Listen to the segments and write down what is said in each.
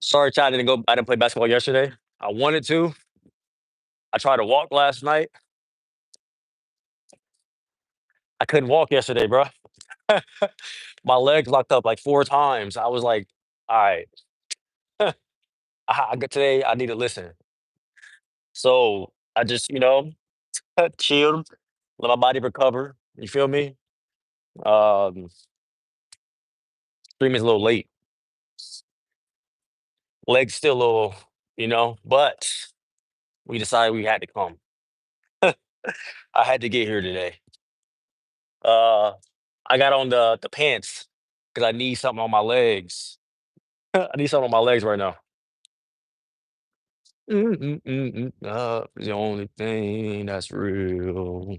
Sorry, Chad, I didn't play basketball yesterday. I wanted to. I tried to walk last night. I couldn't walk yesterday, bro. My legs locked up like 4 times. I was like, "All right, I got today. I need to listen." So I just, chilled, let my body recover. You feel me? Um, Streaming's a little late. Legs still a little, but we decided we had to come. I had to get here today. Uh, I got on the pants because I need something on my legs. I need something on my legs right now. The only thing that's real.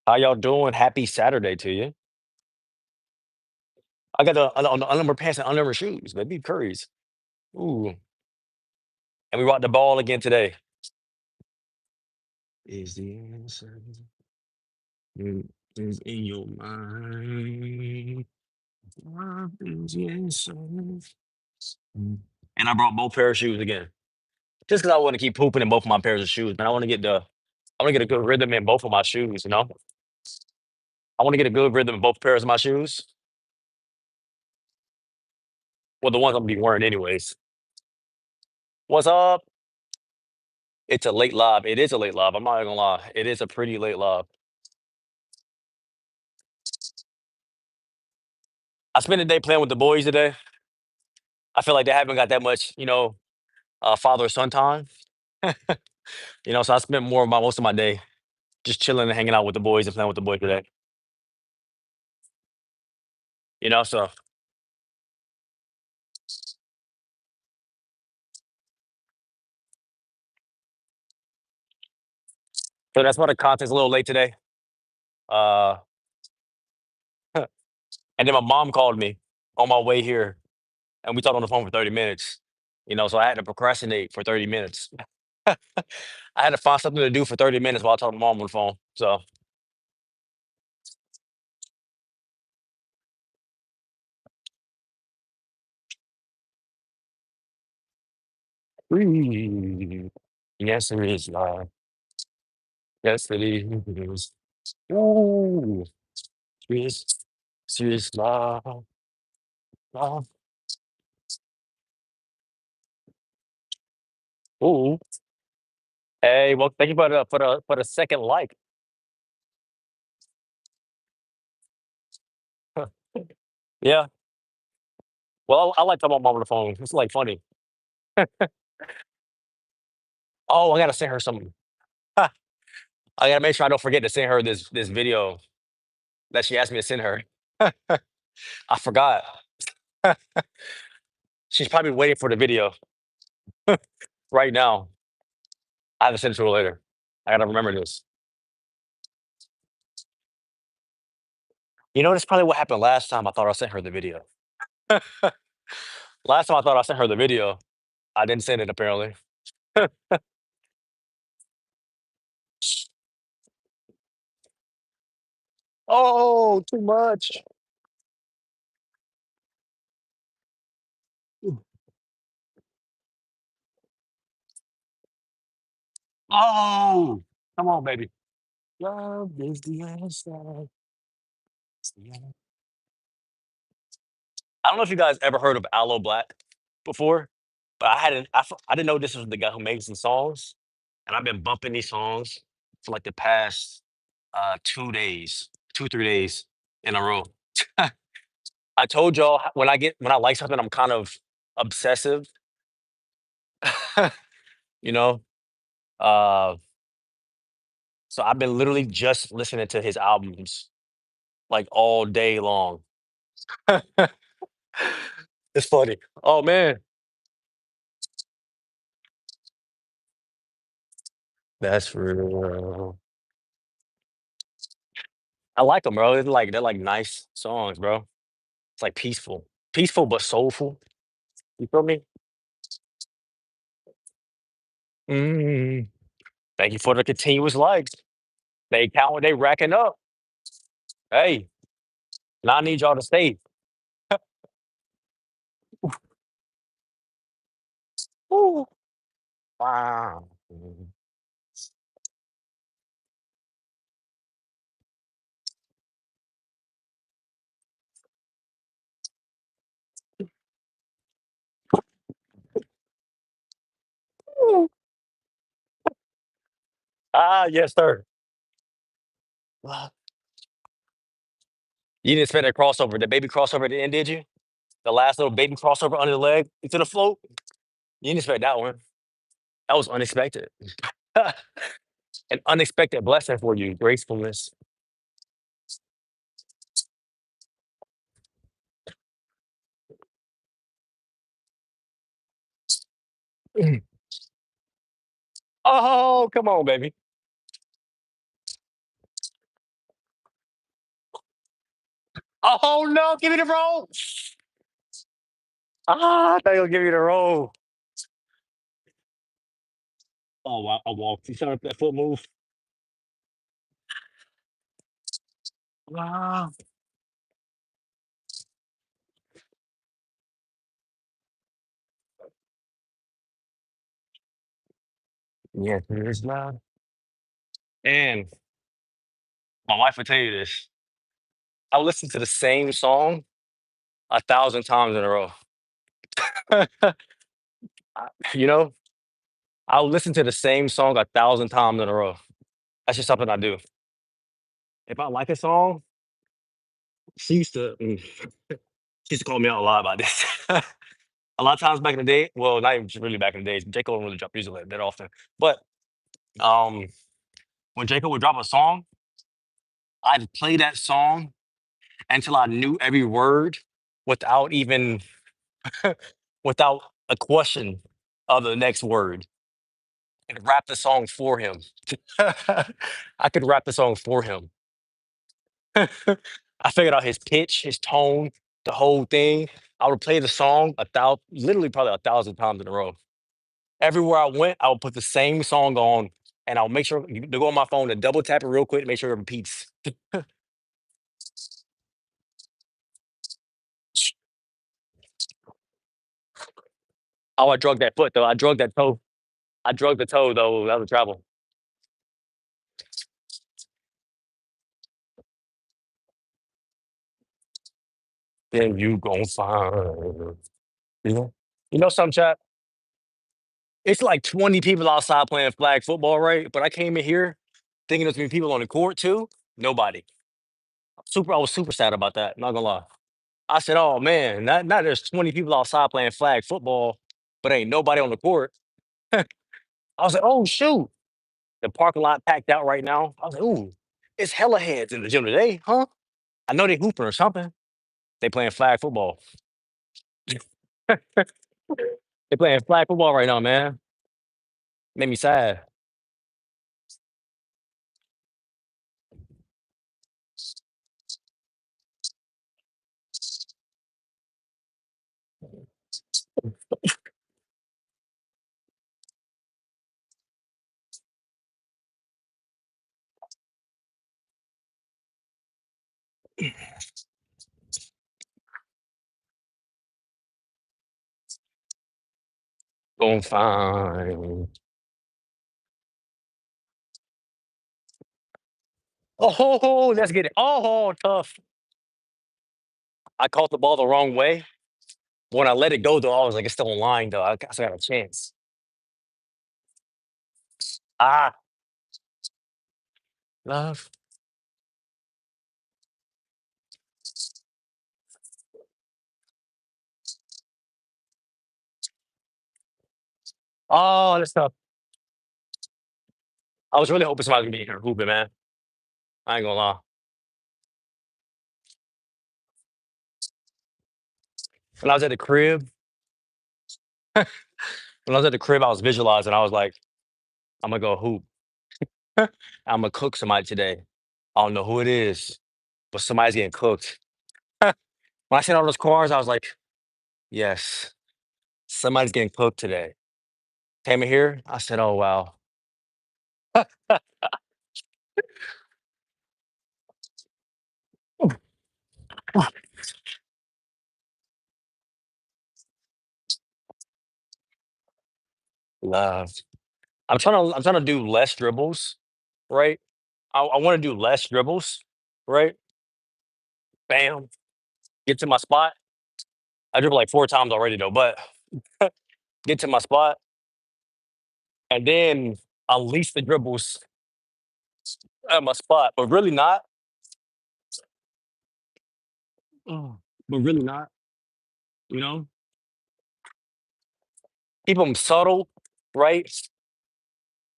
How y'all doing? Happy Saturday to you. I got the unnumbered pants and unnumbered shoes, baby. Curries. Ooh. And we rocked the ball again today. Is the answer in- is in your mind? What is the answer? Mm. And I brought both pair of shoes again. Just because I want to keep pooping in both of my pairs of shoes, man. I want to get a good rhythm in both of my shoes, I want to get a good rhythm in both pairs of my shoes. Well, the ones I'm gonna be wearing anyways. What's up? It's a late live. It is a late live. I'm not gonna lie. It is a pretty late live. I spent the day playing with the boys today. I feel like they haven't got that much, father son time. So I spent most of my day just chilling and hanging out with the boys and playing with the boys today. So that's why the content's a little late today. Uh, and then my mom called me on my way here, and we talked on the phone for 30 minutes. So I had to procrastinate for 30 minutes. I had to find something to do for 30 minutes while I talked to mom on the phone. So, "Breathe. Yes, there is love. Yes, it is. Ooh, serious, serious love, love. Ooh, hey, well, thank you for the second like. Yeah, well, I like talking about mom on the phone. It's like funny. Oh, I gotta send her something. I gotta make sure I don't forget to send her this video that she asked me to send her. I forgot. She's probably waiting for the video right now. I have to send it to her later. I gotta remember this. That's probably what happened last time I thought I sent her the video. Last time I thought I sent her the video, I didn't send it apparently. Oh, too much. Oh, come on, baby. Love is the answer. It's the answer. I don't know if you guys ever heard of Aloe Black before, but I didn't know this was the guy who makes some songs, and I've been bumping these songs for like the past 2 days, 2 3 days in a row. I told y'all when I like something, I'm kind of obsessive. you know. Uh, so I've been literally just listening to his albums like all day long. It's funny. Oh man, that's real. I like them, bro. They're like nice songs, bro. It's like peaceful but soulful. You feel me? Mm. Thank you for the continuous likes. They count. They racking up. Hey, now I need y'all to stay. Ooh, wow. Ah, yes, sir. Wow. You didn't expect that crossover, the baby crossover at the end, did you? The last little baby crossover under the leg into the float? You didn't expect that one. That was unexpected. An unexpected blessing for you, gracefulness. Oh, come on, baby. Oh, no, give me the roll. Ah, I thought you were give me the roll. Oh, wow, I walked. You saw that foot move? Wow. Yes, it is loud. And my wife will tell you this. I listen to the same song 1,000 times in a row. You know, I'll listen to the same song 1,000 times in a row. That's just something I do. If I like a song, she used to she used to call me out a lot about this. A lot of times back in the day, well, not even really back in the days, J. Cole don't really drop music like that often. But um, when J. Cole would drop a song, I'd play that song until I knew every word without even without a question of the next word and rap the song for him. I could rap the song for him. I figured out his pitch, his tone, the whole thing. I would play the song literally probably 1,000 times in a row. Everywhere I went, I would put the same song on, and I'll make sure to go on my phone and double tap it real quick to make sure it repeats. Oh, I drug that foot though. I drug that toe. I drug the toe though. That was travel. Then you gon' find. You know. You know some chat. It's like 20 people outside playing flag football, right? But I came in here thinking there's gonna be people on the court too. Nobody. I was super sad about that. Not gonna lie. I said, "Oh man, now there's 20 people outside playing flag football, but ain't nobody on the court." I was like, "Oh shoot!" The parking lot packed out right now. I was like, "Ooh, it's hella heads in the gym today, huh?" I know they hooping or something. They playing flag football. They playing flag football right now, man. Made me sad. Going fine. Oh, let's get it. Oh, tough. I caught the ball the wrong way. When I let it go, though, I was like, it's still in line, though. I still got a chance. Ah, love. Oh, that's tough. I was really hoping somebody was gonna be here hooping, man. I ain't gonna lie. When I was at the crib, when I was at the crib, I was visualizing. I was like, I'm gonna go hoop. I'm gonna cook somebody today. I don't know who it is, but somebody's getting cooked. When I seen all those cars, I was like, yes, somebody's getting cooked today. Came in here, I said, oh wow. Love. I'm trying to do less dribbles, right? I want to do less dribbles, right? Bam, get to my spot. I dribble like 4 times already though, but get to my spot and then unleash the dribbles at my spot, but really not. But really not. You know, keep them subtle, right?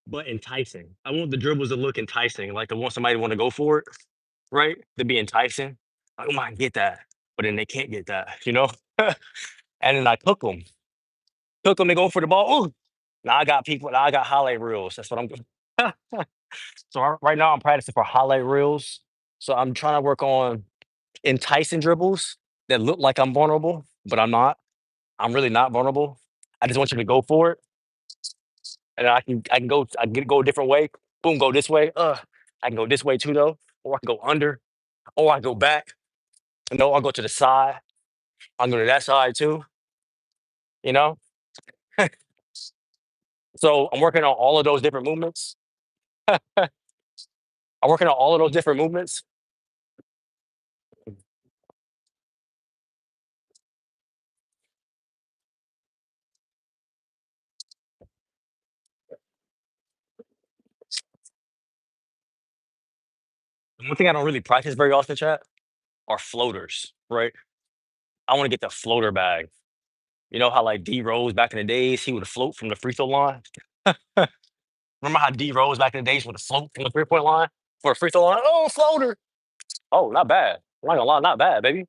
But enticing. I want the dribbles to look enticing, like I want somebody to want to go for it, right? To be enticing. Like, oh my, get that, but then they can't get that, you know. And then I cook them, they go for the ball. Ooh, now I got people. Now I got highlight reels. That's what I'm doing. So right now I'm practicing for highlight reels. So I'm trying to work on enticing dribbles that look like I'm vulnerable, but I'm not. I'm really not vulnerable. I just want you to go for it, and I can go a different way. Boom, go this way. I can go this way too though, or I can go under, or I go back. No, I'll go to the side. I'll go to that side too. You know. So I'm working on all of those different movements. I'm working on all of those different movements. The one thing I don't really practice very often, chat, are floaters. Right. I want to get the floater bag. You know how like D Rose back in the days, he would float from the free throw line. Remember how D Rose back in the days would float from the 3 point line for a free throw line? Oh, floater. Oh, not bad. I'm not gonna lie, not bad, baby.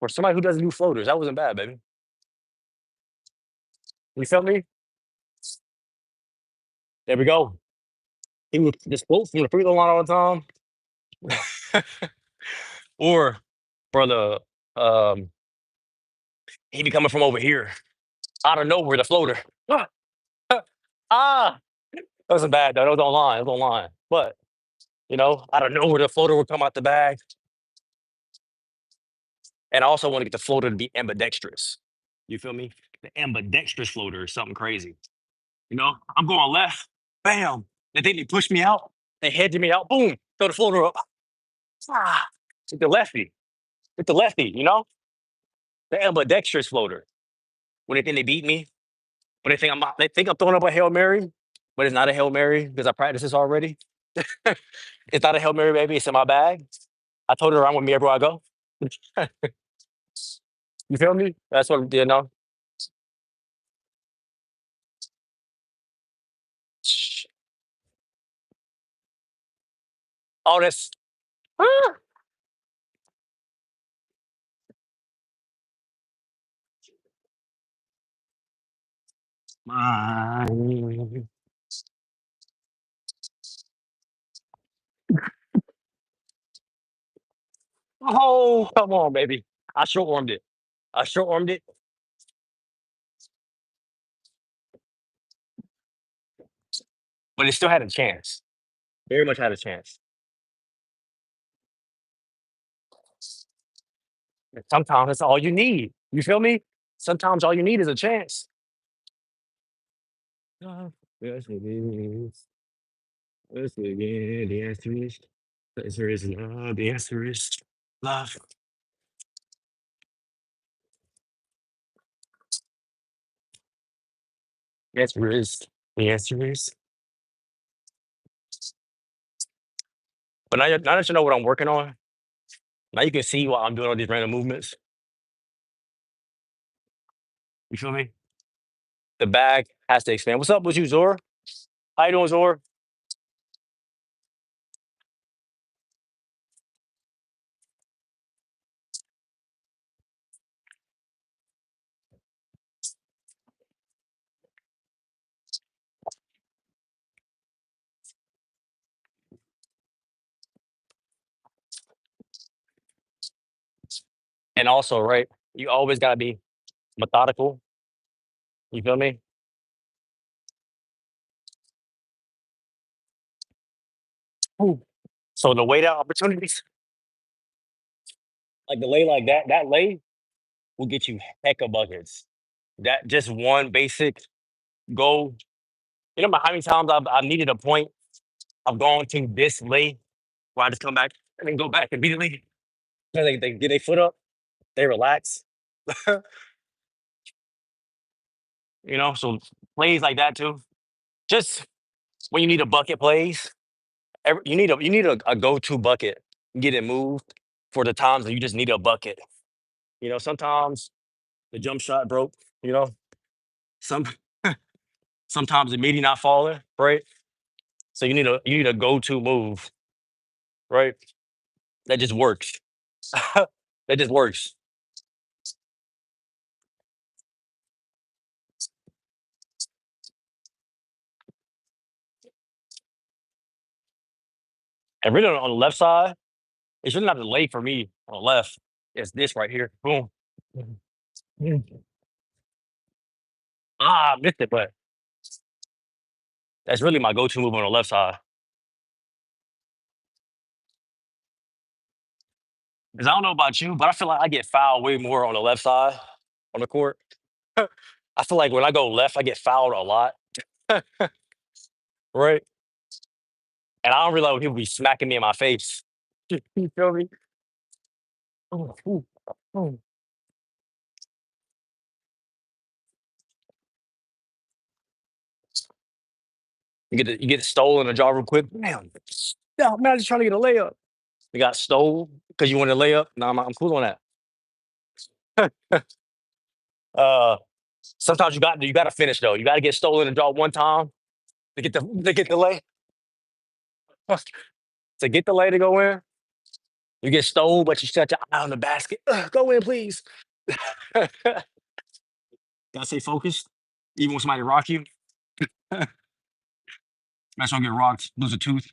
For somebody who doesn't do floaters, that wasn't bad, baby. You feel me? There we go. He would just float from the free throw line all the time. Or for the he be coming from over here out of nowhere, the floater. Ah, that wasn't bad though. That was online. It was online. But out of nowhere, the floater would come out the bag. And I also want to get the floater to be ambidextrous. You feel me? The ambidextrous floater is something crazy. I'm going left, bam. They think they push me out. They hedge me out, boom, throw the floater up. Ah, with the lefty, with the lefty, the ambidextrous floater. When they think they beat me, they think I'm throwing up a Hail Mary, but it's not a Hail Mary because I practiced this already. It's not a Hail Mary, baby. It's in my bag. I told her around with me everywhere I go. You feel me? That's what. Oh, that's ah, mine. Oh, come on, baby. I short armed it. I short armed it, but it still had a chance. Very much had a chance. And sometimes that's all you need. You feel me? Sometimes all you need is a chance. Yes, it is. Yes, again. The answer is. The answer is love. The answer is love. The answer is. The answer is. But now that you know what I'm working on, now you can see why I'm doing all these random movements. You feel me? The bag has to expand. What's up with you, Zor? How you doing, Zor? And also, right, you always gotta be methodical. You feel me? Ooh. So the weight out opportunities, like the lay like that lay will get you heck of buckets. That just one basic go. You know how many times I've needed a point of going to this late where I just come back and then go back immediately. They get their foot up, they relax. So plays like that too. Just when you need a bucket plays, you need a go-to bucket. Get it moved for the times that you just need a bucket. Sometimes the jump shot broke, you know, some sometimes the media not falling, right? So you need a go-to move, right? That just works. That just works. And really on the left side, it's really not the lay for me on the left. It's this right here. Boom. Mhm. I missed it, but that's really my go-to move on the left side. Because I don't know about you, but I feel like I get fouled way more on the left side on the court. I feel like when I go left, I get fouled a lot, right? And I don't really like when people be smacking me in my face. You feel me? Ooh, ooh, ooh. You get stolen a jaw real quick. Damn. No, man, I'm just trying to get a layup. You got stole because you wanted a layup. No, I'm cool on that. uh, Sometimes you got to finish though. You got to get stolen a jaw one time to get the lay to get the lay to go in. You get stole, but you set your eye on the basket. Go in, please. Gotta stay focused, even when somebody rock you. That's gonna get rocked, lose a tooth,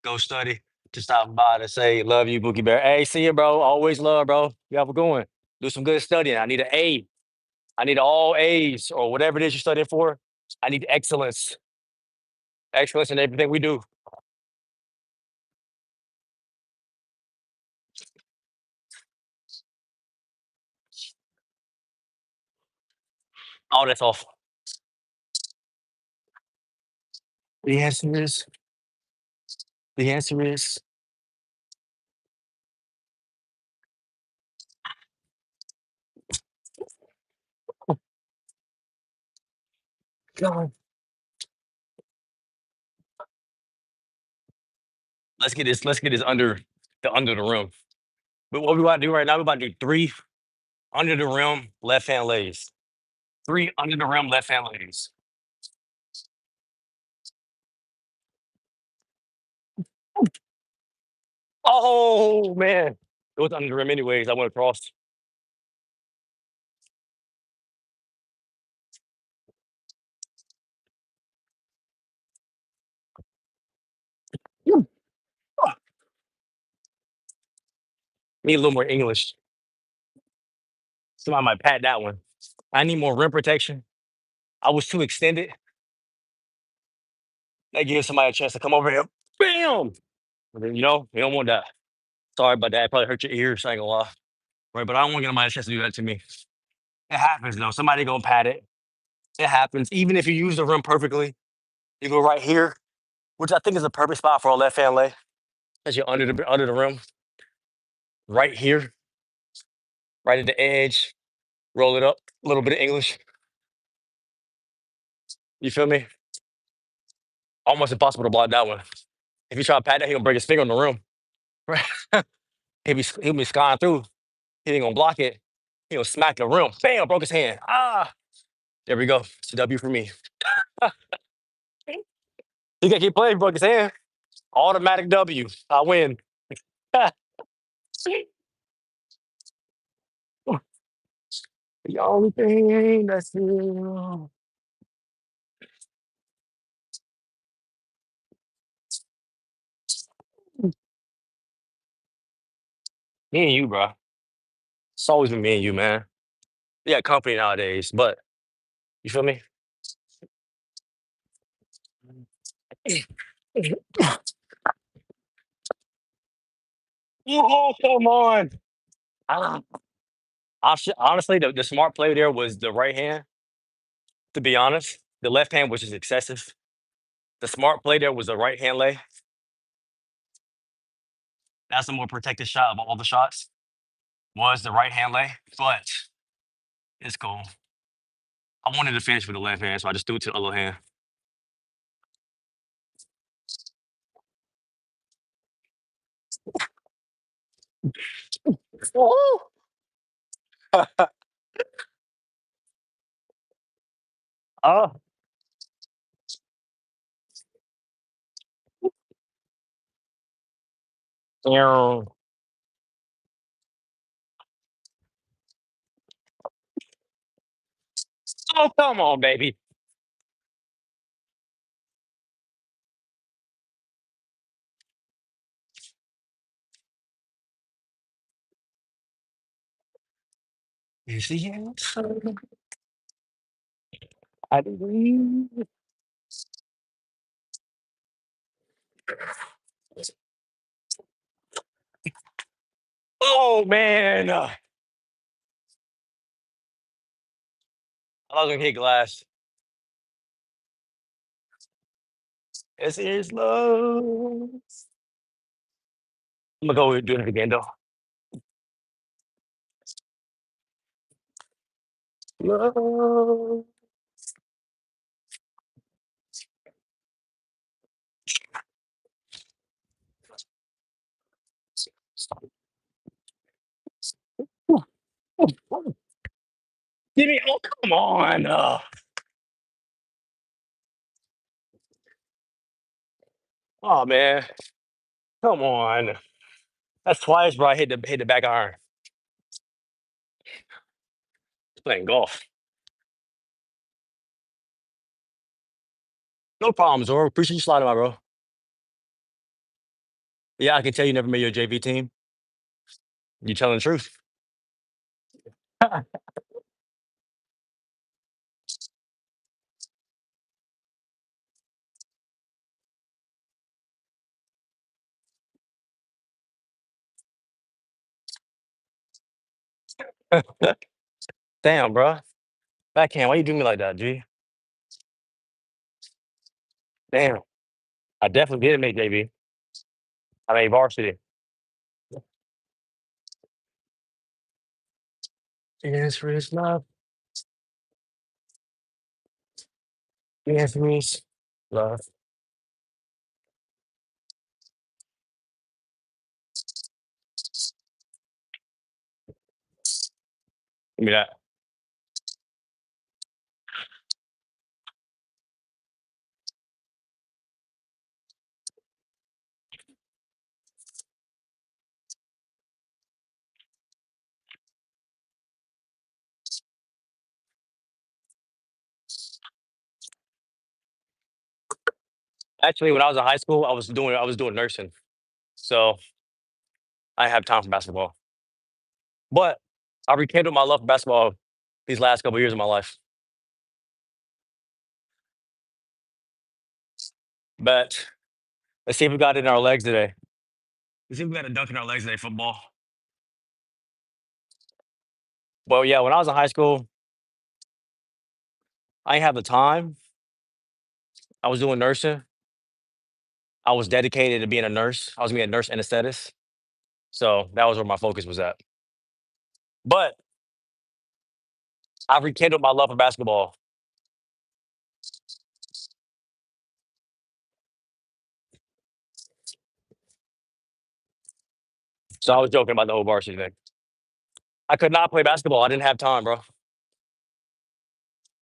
go study. Just stop by to say, love you, Bookie Bear. Hey, see you, bro. Always love, bro. You have a good one. Do some good studying. I need an A. I need all A's or whatever it is you're studying for. I need excellence. Excellence in everything we do. Oh, that's awful. The answer is, the answer is, God. Let's get this under the rim. But what we about to do right now, we're about to do three under the rim left hand lays. Three under the rim left hand lays. Oh man. It was under the rim anyways. I went across. Ah, need a little more English. Somebody might pat that one. I need more rim protection. I was too extended. That gives somebody a chance to come over here. Bam! But then, you don't want that. Sorry about that. It probably hurt your ears. I ain't gonna lie. Right, but I don't want to get somebody a chance to do that to me. It happens though. Somebody gonna pat it. It happens. Even if you use the rim perfectly, you go right here, which I think is a perfect spot for a left hand lay. As you're under the rim, right here, right at the edge. Roll it up. A little bit of English. You feel me? Almost impossible to block that one. If you try to pat that, he gonna break his finger on the rim. Right? He'll be skying through. He ain't gonna block it. He gonna smack the rim. Bam! Broke his hand. Ah! There we go. It's a W for me. He gotta keep playing. He broke his hand. Automatic W. I win. The only thing that's real. Me and you, bro. It's always been me and you, man. We got company nowadays, but you feel me? Oh, come on. Ah. Honestly, the smart play there was the right hand, to be honest. The left hand was just excessive. The smart play there was the right hand lay. That's the more protected shot of all the shots. Was the right hand lay, but it's cool. I wanted to finish with the left hand, so I just threw it to the other hand. Oh, oh, oh, come on, baby. Is the answer? I believe. Oh man, I was gonna hit glass. This is love. I'm gonna go do it again though. Love. Give me. Oh, come on. Oh man, come on. That's twice, bro. I hit the back iron. Playing golf. No problems, or appreciate you sliding by, bro. Yeah, I can tell you never made your JV team. You telling the truth. Damn, bro. Backhand, why you do me like that, G? Damn. I definitely didn't make JV. I made varsity. Answer is love. The answer is love. Give me that. Actually, when I was in high school, I was doing nursing. So I didn't have time for basketball. But I rekindled my love for basketball these last couple years of my life. But let's see if we got it in our legs today. Let's see if we got a dunk in our legs today, football. Well, yeah, when I was in high school, I didn't have the time. I was doing nursing. I was dedicated to being a nurse. I was gonna be a nurse anesthetist. So that was where my focus was at. But I rekindled my love for basketball. So I was joking about the whole varsity thing. I could not play basketball. I didn't have time, bro.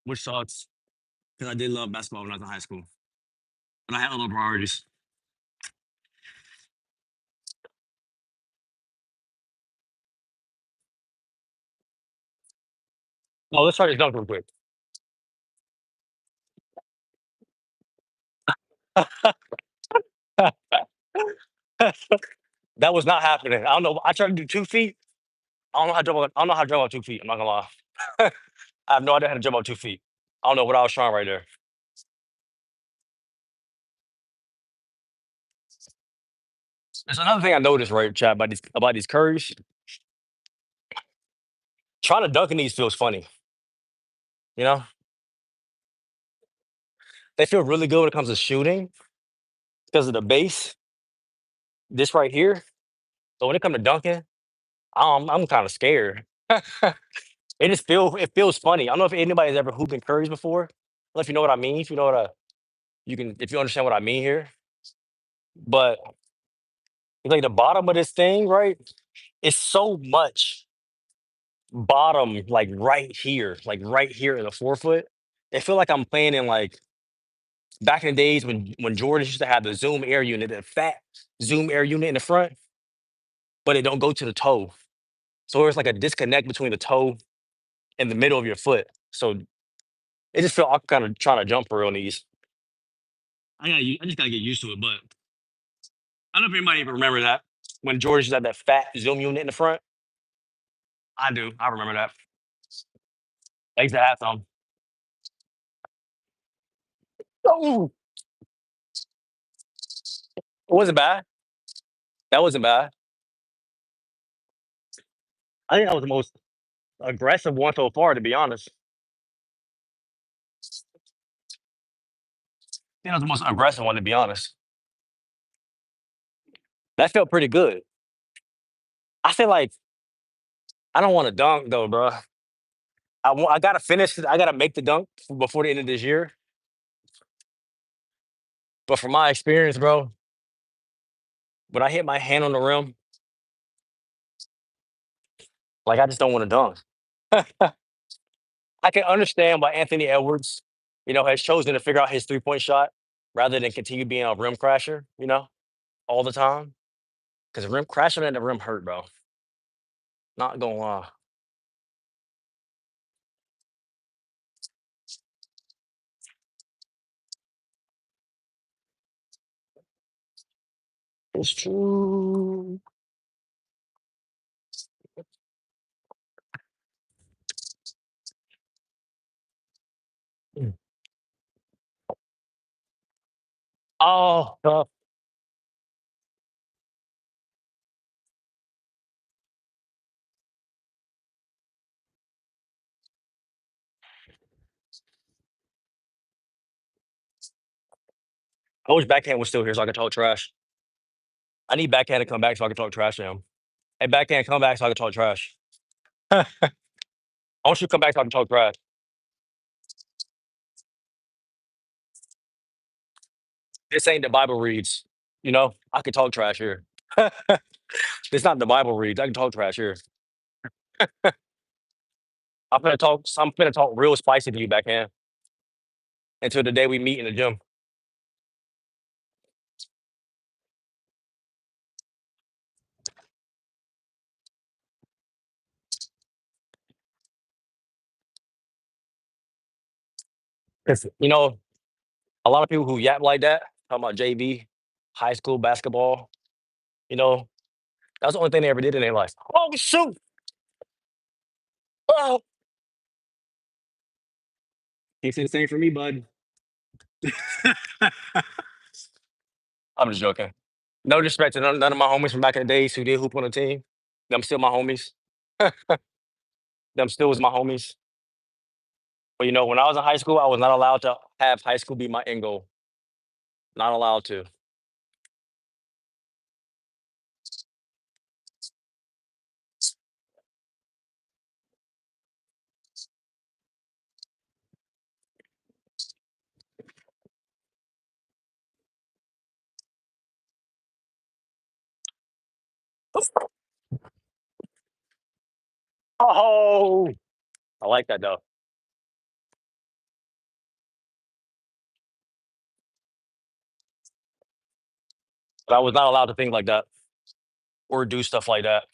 Which sucks. Because I did love basketball when I was in high school. But I had other priorities. Oh, let's try this dunk real quick. That was not happening. I don't know. I tried to do 2 feet. I don't know how to jump on 2 feet. I'm not gonna lie. I have no idea how to jump on 2 feet. I don't know what I was trying right there. There's another thing I noticed, right, chat, about these curries. Trying to dunk in these feels funny. You know, They feel really good when it comes to shooting because of the base. This right here. So when it comes to dunking, I'm kind of scared. It feels funny. I don't know if anybody's ever hooped in curries before. I don't know if you know what I mean. If you know what you can if you understand what I mean here. But it's like the bottom of this thing, right? It's so much bottom, like right here in the forefoot. It feel like I'm playing in like back in the days when Jordan used to have the Zoom Air unit, the fat Zoom Air unit in the front, but it don't go to the toe. So there's like a disconnect between the toe and the middle of your foot. So it just feel I'm kind of trying to jump for real on these. I just gotta get used to it, but I don't know if anybody even remember that when Jordan used to have that fat Zoom unit in the front. I do. I remember that. I used to have some. Oh, it wasn't bad. That wasn't bad. I think that was the most aggressive one so far, to be honest. I think that was the most aggressive one, to be honest. That felt pretty good. I feel like I don't want to dunk though, bro. I gotta finish it. I gotta make the dunk before the end of this year. But from my experience, bro, when I hit my hand on the rim, like I just don't want to dunk. I can understand why Anthony Edwards, has chosen to figure out his 3-point shot rather than continue being a rim crasher, all the time. Because rim crashing at the rim hurt, bro. Not gonna lie. It's true. Mm. Oh, I wish backhand was still here so I could talk trash. I need backhand to come back so I can talk trash to him. Hey, backhand, come back so I can talk trash. I want you to come back so I can talk trash. This ain't the Bible reads. I can talk trash here. It's not the Bible reads. I can talk trash here. I'm finna talk real spicy to you, backhand, until the day we meet in the gym. Because, a lot of people who yap like that, talking about JV, high school basketball, you know, that's the only thing they ever did in their life. Oh, shoot. Oh. Can't say the same for me, bud. I'm just joking. No disrespect to none of my homies from back in the days who did hoop on the team. Them still my homies. Them still was my homies. But when I was in high school, I was not allowed to have high school be my end goal. Not allowed to. Oh, I like that though. But I was not allowed to think like that or do stuff like that.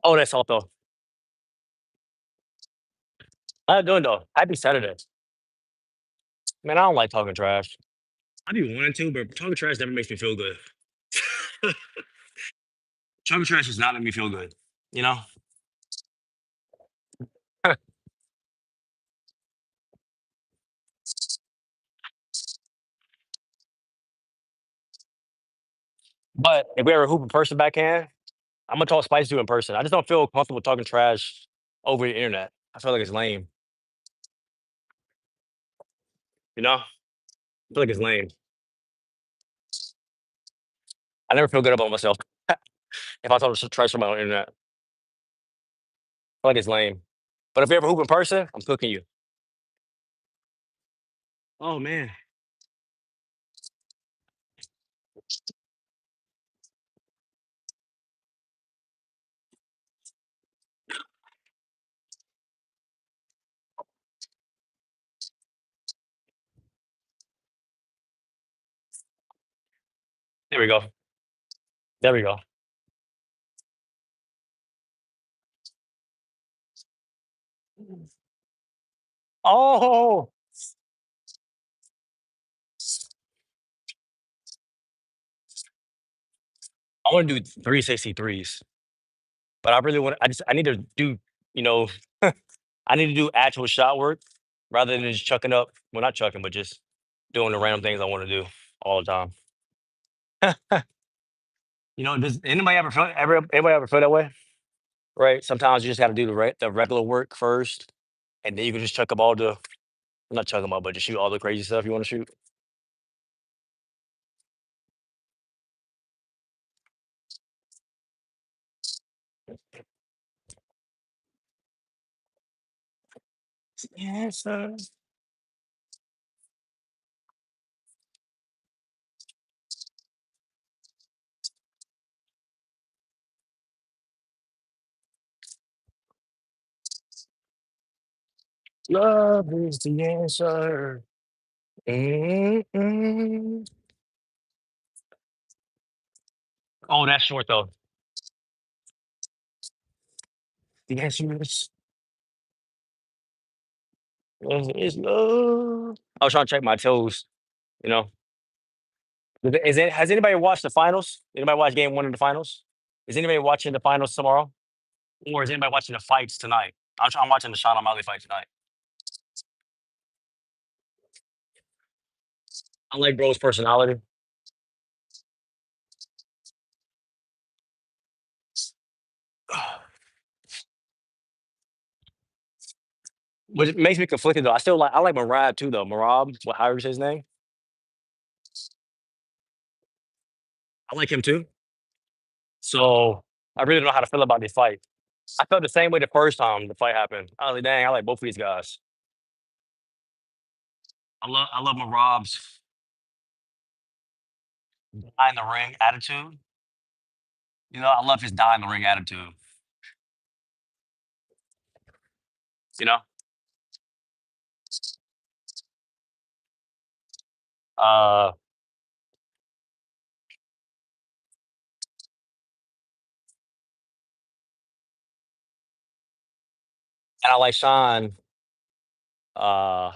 Oh, that's all though. How you doing though? Happy Saturday. Man, I don't like talking trash. I be wanting to, but talking trash never makes me feel good. Talking trash does not make me feel good. You know. But if we ever hoop in person backhand, I'm gonna talk spicy to you in person. I just don't feel comfortable talking trash over the internet. I feel like it's lame. You know, I feel like it's lame. I never feel good about myself if I talk trash about the internet. I feel like it's lame. But if we ever hoop in person, I'm cooking you. Oh man, there we go. There we go. Oh, I want to do 363s, but I really want. I need to do. You know, I need to do actual shot work rather than just chucking up. Well, not chucking, but just doing the random things I want to do all the time. You know, does anybody ever feel that way? Right? Sometimes you just got to do the regular work first, and then you can just chuck up all the not chuck them up, but just shoot all the crazy stuff you want to shoot. Yes, sir. Love is the answer. Mm. Oh, that's short though. The answer is love. I was trying to check my toes. You know, has anybody watched the finals? Anybody watch game one of the finals? Is anybody watching the finals tomorrow? Or is anybody watching the fights tonight? I'm watching the Sean O'Malley fight tonight. I like bro's personality. But it makes me conflicted though. I like Marab too though. Marab, what however you say his name. I like him too. So I really don't know how to feel about this fight. I felt the same way the first time the fight happened. I was like, dang, I like both of these guys. I love Marab's die in the ring attitude. You know, I love his die in the ring attitude. You know, uh, and I like Sean because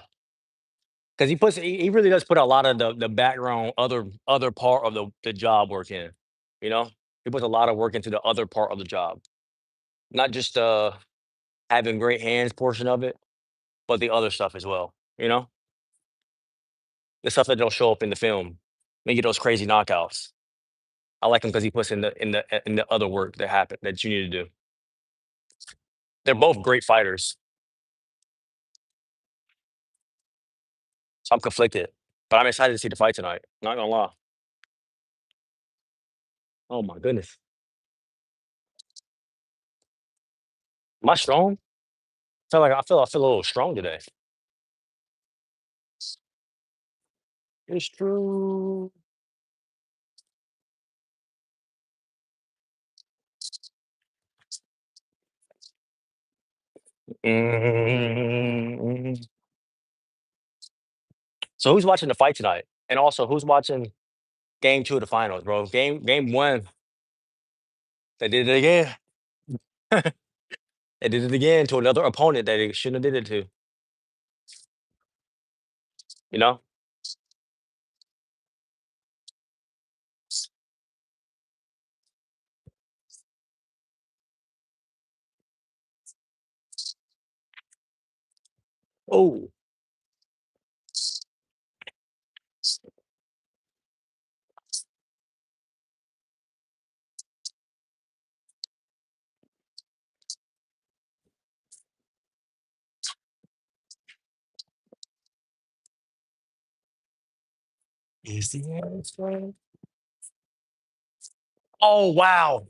he really does put a lot of the background other part of the job work in. You know, he puts a lot of work into the other part of the job, not just having great hands portion of it, but the other stuff as well. You know, the stuff that don't show up in the film, make those crazy knockouts. I like him because he puts in the other work that happen that you need to do. They're both great fighters, so I'm conflicted, but I'm excited to see the fight tonight. Not gonna lie. Oh my goodness, am I strong? I feel a little strong today. It's true. Mm. So who's watching the fight tonight? And also, who's watching game two of the finals, bro? Game one, they did it again. They did it again to another opponent that they shouldn't have did it to. You know? Oh, is the answer? Oh, wow.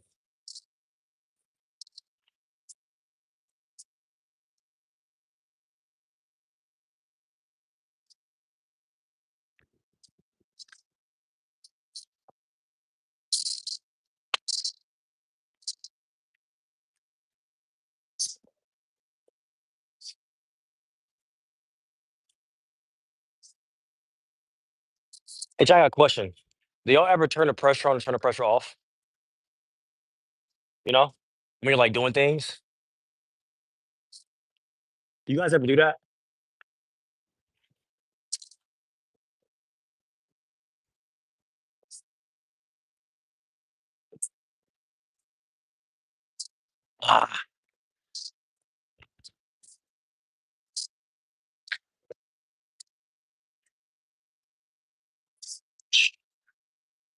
Hey, Jack, I got a question. Do y'all ever turn the pressure on and turn the pressure off? You know? When you're like doing things? Do you guys ever do that? Ah,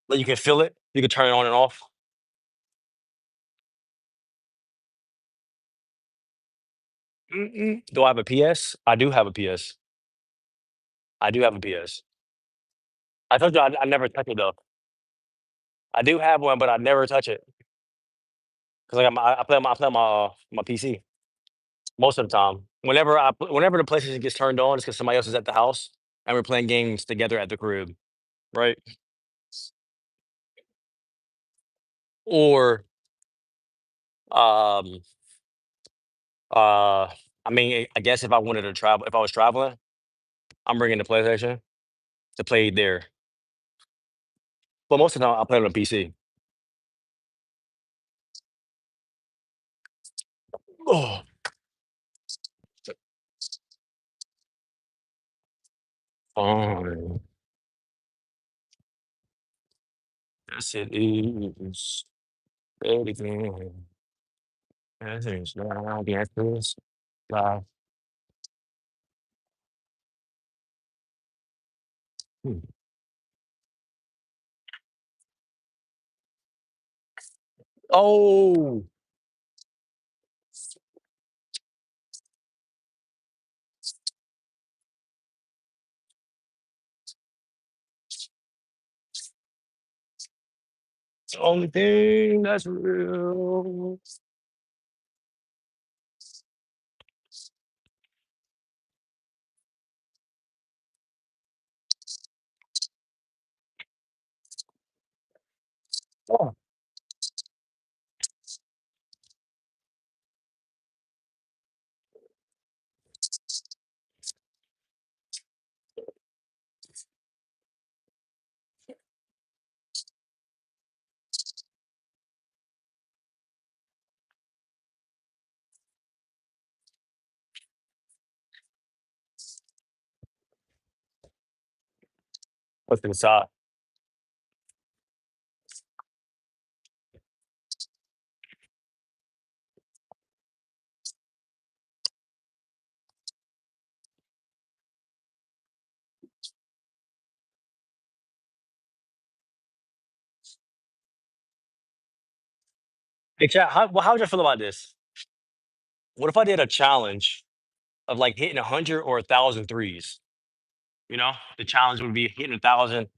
like you can feel it. You can turn it on and off. Mm-mm. Do I have a PS? I do have a PS. I do have a PS. I told you I never touch it though. I do have one, but I never touch it because I play on my PC most of the time. Whenever the PlayStation gets turned on, it's because somebody else is at the house and we're playing games together at the crib, right? Or um uh I mean I guess if I wanted to travel, if I was traveling, I'm bringing the PlayStation to play there. But most of the time I play on the PC. Oh, fine. Yes, it is. Everything. Yes, it is. Yes, it is. Uh, hmm. Oh, it's the only thing that's real. Oh, what's inside? Hey, chat, how would you feel about this? What if I did a challenge of like hitting 100 or 1,000 threes? You know, the challenge would be hitting 1,000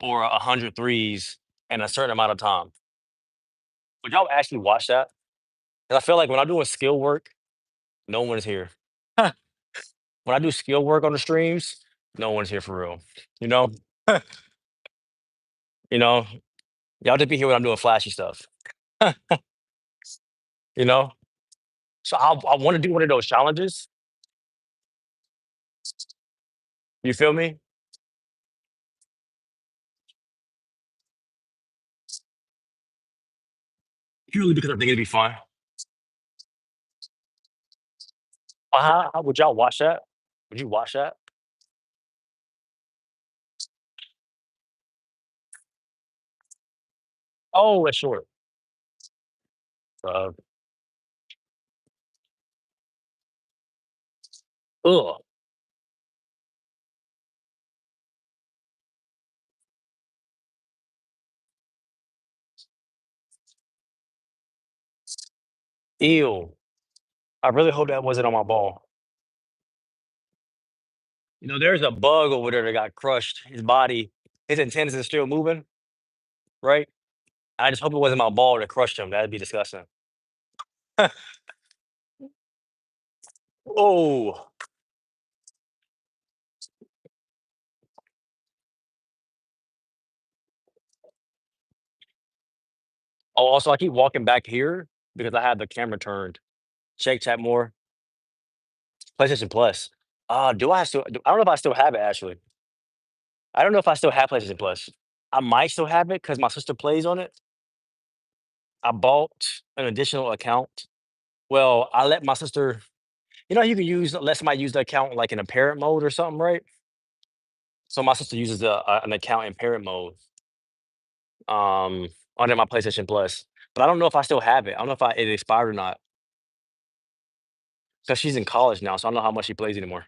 or 100 threes in a certain amount of time. Would y'all actually watch that? 'Cause I feel like when I'm doing skill work, no one is here. When I do skill work on the streams, no one's here for real. You know, you know, y'all just be here when I'm doing flashy stuff. You know, so I want to do one of those challenges. You feel me? Purely because I think it'd be fun. How would y'all watch that? Would you watch that? Oh, it's short. Uh, ugh. Ew. I really hope that wasn't on my ball. There's a bug over there that got crushed. His body, his antennas are still moving, right? I just hope it wasn't my ball that crushed him. That'd be disgusting. Oh. Oh, also, I keep walking back here because I have the camera turned. Check chat more. PlayStation Plus. Do I still? I don't know if I still have it actually. I don't know if I still have PlayStation Plus. I might still have it because my sister plays on it. I bought an additional account. Well, I let my sister. You can let somebody use the account like in a parent mode or something, right? So my sister uses an account in parent mode um, under my PlayStation Plus. But I don't know if I still have it. I don't know if it expired or not because she's in college now, so I don't know how much she plays anymore.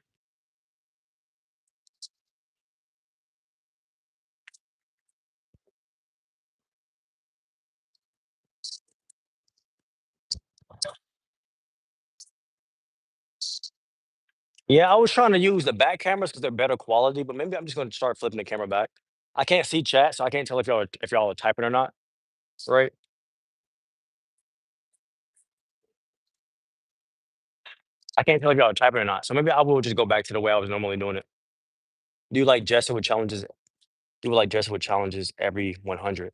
Yeah, I was trying to use the back cameras because they're better quality, but maybe I'm just going to start flipping the camera back. I can't see chat, so I can't tell if y'all are typing or not. Right? I can't tell if y'all are typing or not. So maybe I will just go back to the way I was normally doing it. Do you like Jessica with challenges? Do you like Jessica with challenges every 100?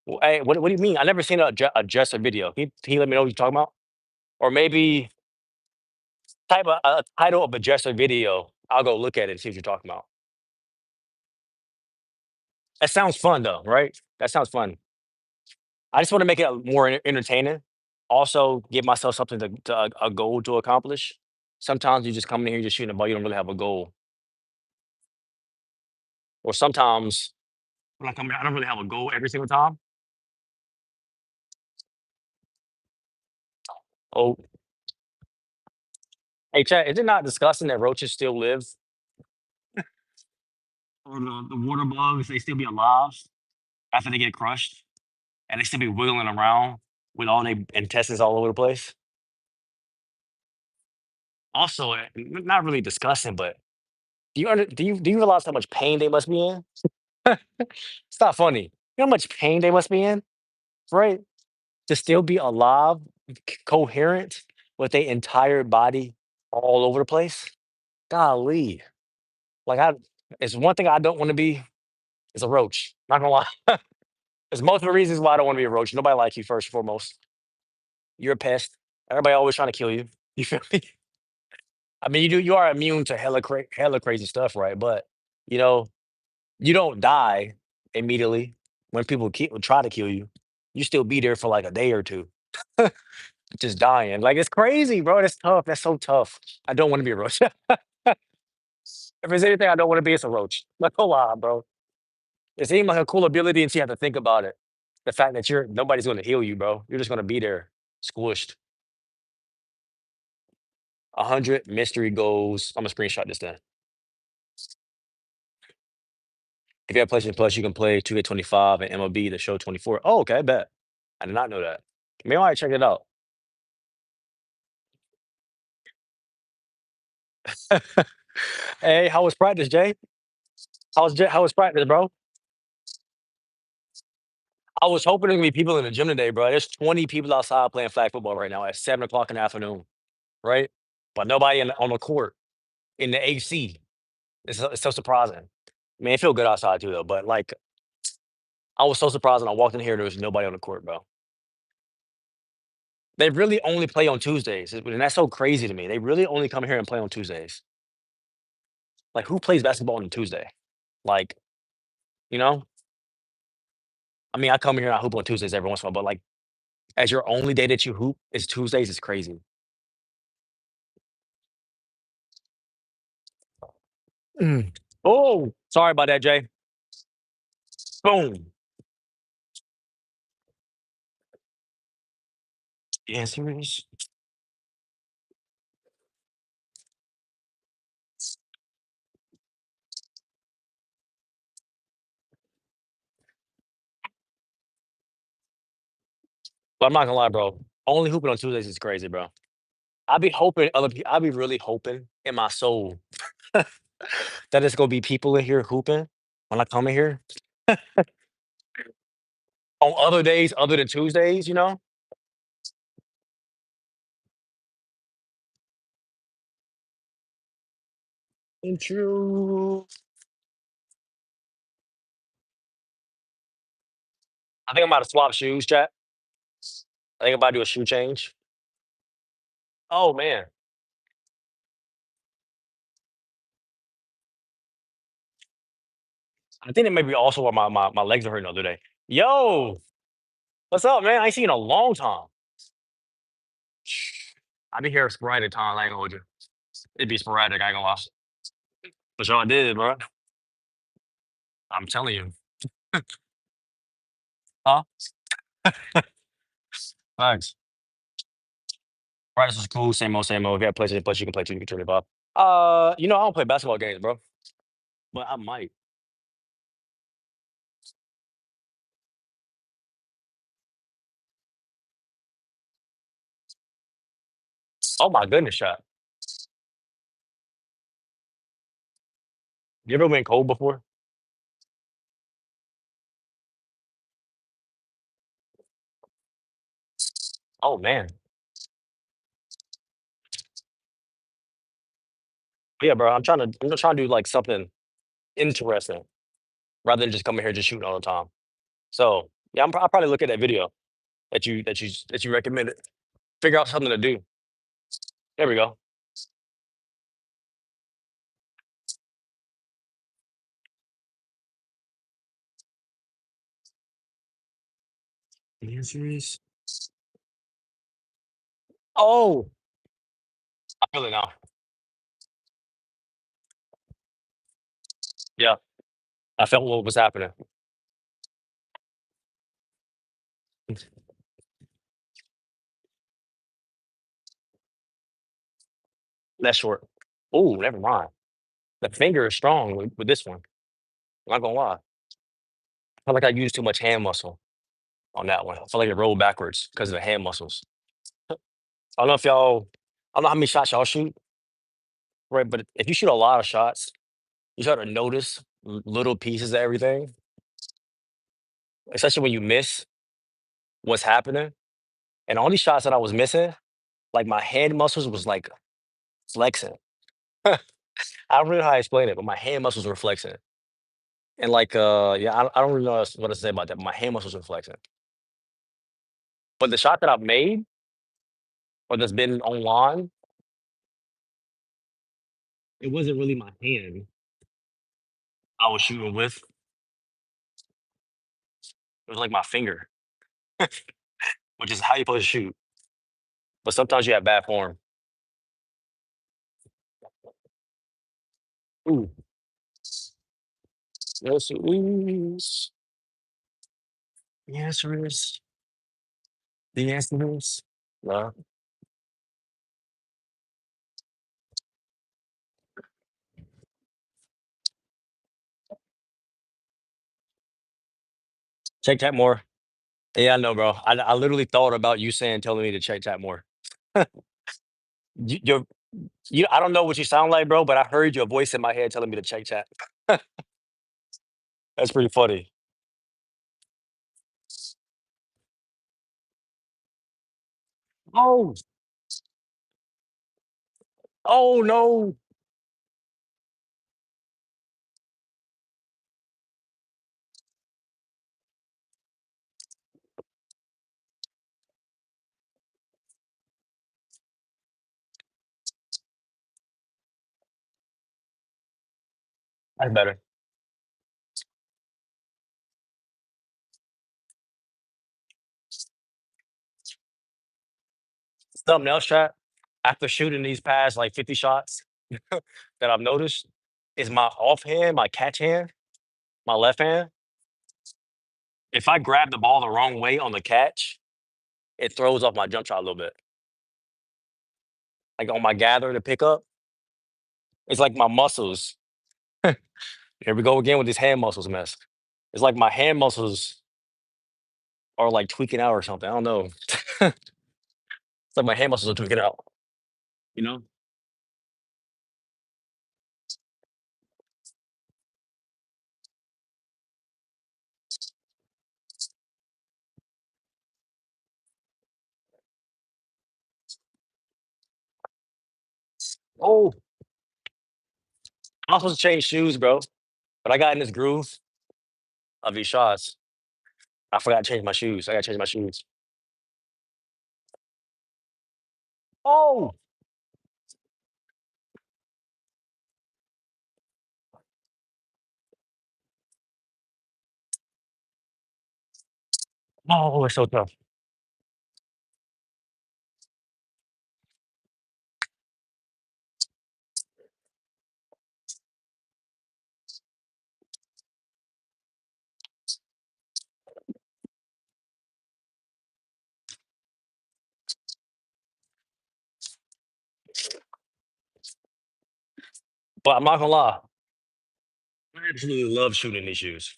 Well, hey, what do you mean? I never seen a Jessica video. Can you let me know what you're talking about? Or maybe type a title of a Jessica video. I'll go look at it and see what you're talking about. That sounds fun though, right? That sounds fun. I just want to make it more entertaining. Also, give myself something a goal to accomplish. Sometimes you just come in here, you're just shooting a ball, you don't really have a goal. Or sometimes when I come here, I don't really have a goal every single time. Oh, hey, Chad, is it not disgusting that roaches still live? Or the water bugs, they still be alive after they get crushed and they still be wiggling around with all their intestines all over the place. Also, not really disgusting, but do you realize how much pain they must be in? It's not funny. You know how much pain they must be in, right? To still be alive, coherent with their entire body all over the place. Golly. Like it's one thing I don't want to be is a roach. Not gonna lie. There's multiple reasons why I don't want to be a roach. Nobody like you first and foremost. You're a pest. Everybody always trying to kill you. You feel me? I mean, you are immune to hella crazy stuff, right? But you know, you don't die immediately when people try to kill you. You still be there for like a day or two, just dying. Like it's crazy, bro. That's tough. That's so tough. I don't want to be a roach. If there's anything I don't want to be, it's a roach. Like, hold on, bro. It seems like a cool ability until you have to think about it. The fact that nobody's going to heal you, bro. You're just going to be there, squished. 100 mystery goals. I'm gonna screenshot this then. If you have PlayStation Plus, you can play 2K25 and MLB The Show 24. Oh, okay, I bet. I did not know that. Maybe I might check it out. Hey, how was practice, Jay? How was practice, bro? I was hoping there gonna be people in the gym today, bro. There's 20 people outside playing flag football right now at 7 o'clock in the afternoon, right? But nobody on the court in the AC. It's so surprising. Man, it feel good outside too, though. But like, I was so surprised when I walked in here. There was nobody on the court, bro. They really only play on Tuesdays, and that's so crazy to me. They really only come here and play on Tuesdays. Like, who plays basketball on a Tuesday? Like, you know? I mean, I come here and I hoop on Tuesdays every once in a while, but like, as your only day that you hoop is Tuesdays is crazy. Mm. Oh, sorry about that, Jay. Boom. The answer is but I'm not gonna lie, bro. Only hooping on Tuesdays is crazy, bro. I be really hoping in my soul that it's gonna be people in here hooping when I come in here on other days other than Tuesdays, you know? And true. I think I'm about to swap shoes, chat. I think I'm about to do a shoe change. Oh man. I think it may be also why my legs are hurting the other day. Yo, what's up, man? I ain't seen you in a long time. I be here sporadic times, I ain't gonna hold you. It'd be sporadic, I ain't gonna lie. For sure I did, bro. I'm telling you. Huh? Thanks. Practice was cool, same old, same old. If you have PlayStation Plus, you can play too, you can turn it off. I don't play basketball games, bro, but I might. Oh my goodness, shot. You ever been cold before? Oh man. Yeah, bro. I'm just trying to do like something interesting rather than just coming here just shooting all the time. So yeah, I'll probably look at that video that you recommended. Figure out something to do. There we go. The answer is oh, I feel it now. Yeah, I felt what was happening. That short. Oh, never mind. The finger is strong with this one. I'm not gonna lie. I feel like I used too much hand muscle on that one. I feel like it rolled backwards because of the hand muscles. I don't know if y'all, I don't know how many shots y'all shoot, right? But if you shoot a lot of shots, you start to notice little pieces of everything, especially when you miss what's happening. And all these shots that I was missing, like my hand muscles was like flexing. I don't really know how to explain it, but my hand muscles were flexing. And like, yeah, I don't really know what to say about that. But my hand muscles were flexing. But the shot that I've made or that's been online, it wasn't really my hand I was shooting with. It was like my finger, which is how you're supposed to shoot. But sometimes you have bad form. Ooh, yes, it is. The answer is. The answer is. No. Check that more. Yeah, I know, bro. I literally thought about you saying, telling me to check that more. You, you're, I don't know what you sound like, bro, but I heard your voice in my head telling me to check chat. That's pretty funny. Oh, oh no. That's better. Something else, chat. After shooting these past like 50 shots that I've noticed is my offhand, my catch hand, my left hand. If I grab the ball the wrong way on the catch, it throws off my jump shot a little bit. Like on my gather to pick up, it's like my muscles. Here we go again with this hand muscles mess. It's like my hand muscles are like tweaking out or something. I don't know. It's like my hand muscles are tweaking out. You know? Oh, I'm supposed to change shoes, bro. But I got in this groove of these shots. I forgot to change my shoes. I gotta change my shoes. Oh, oh, it's so tough. But I'm not gonna lie. I absolutely love shooting these shoes.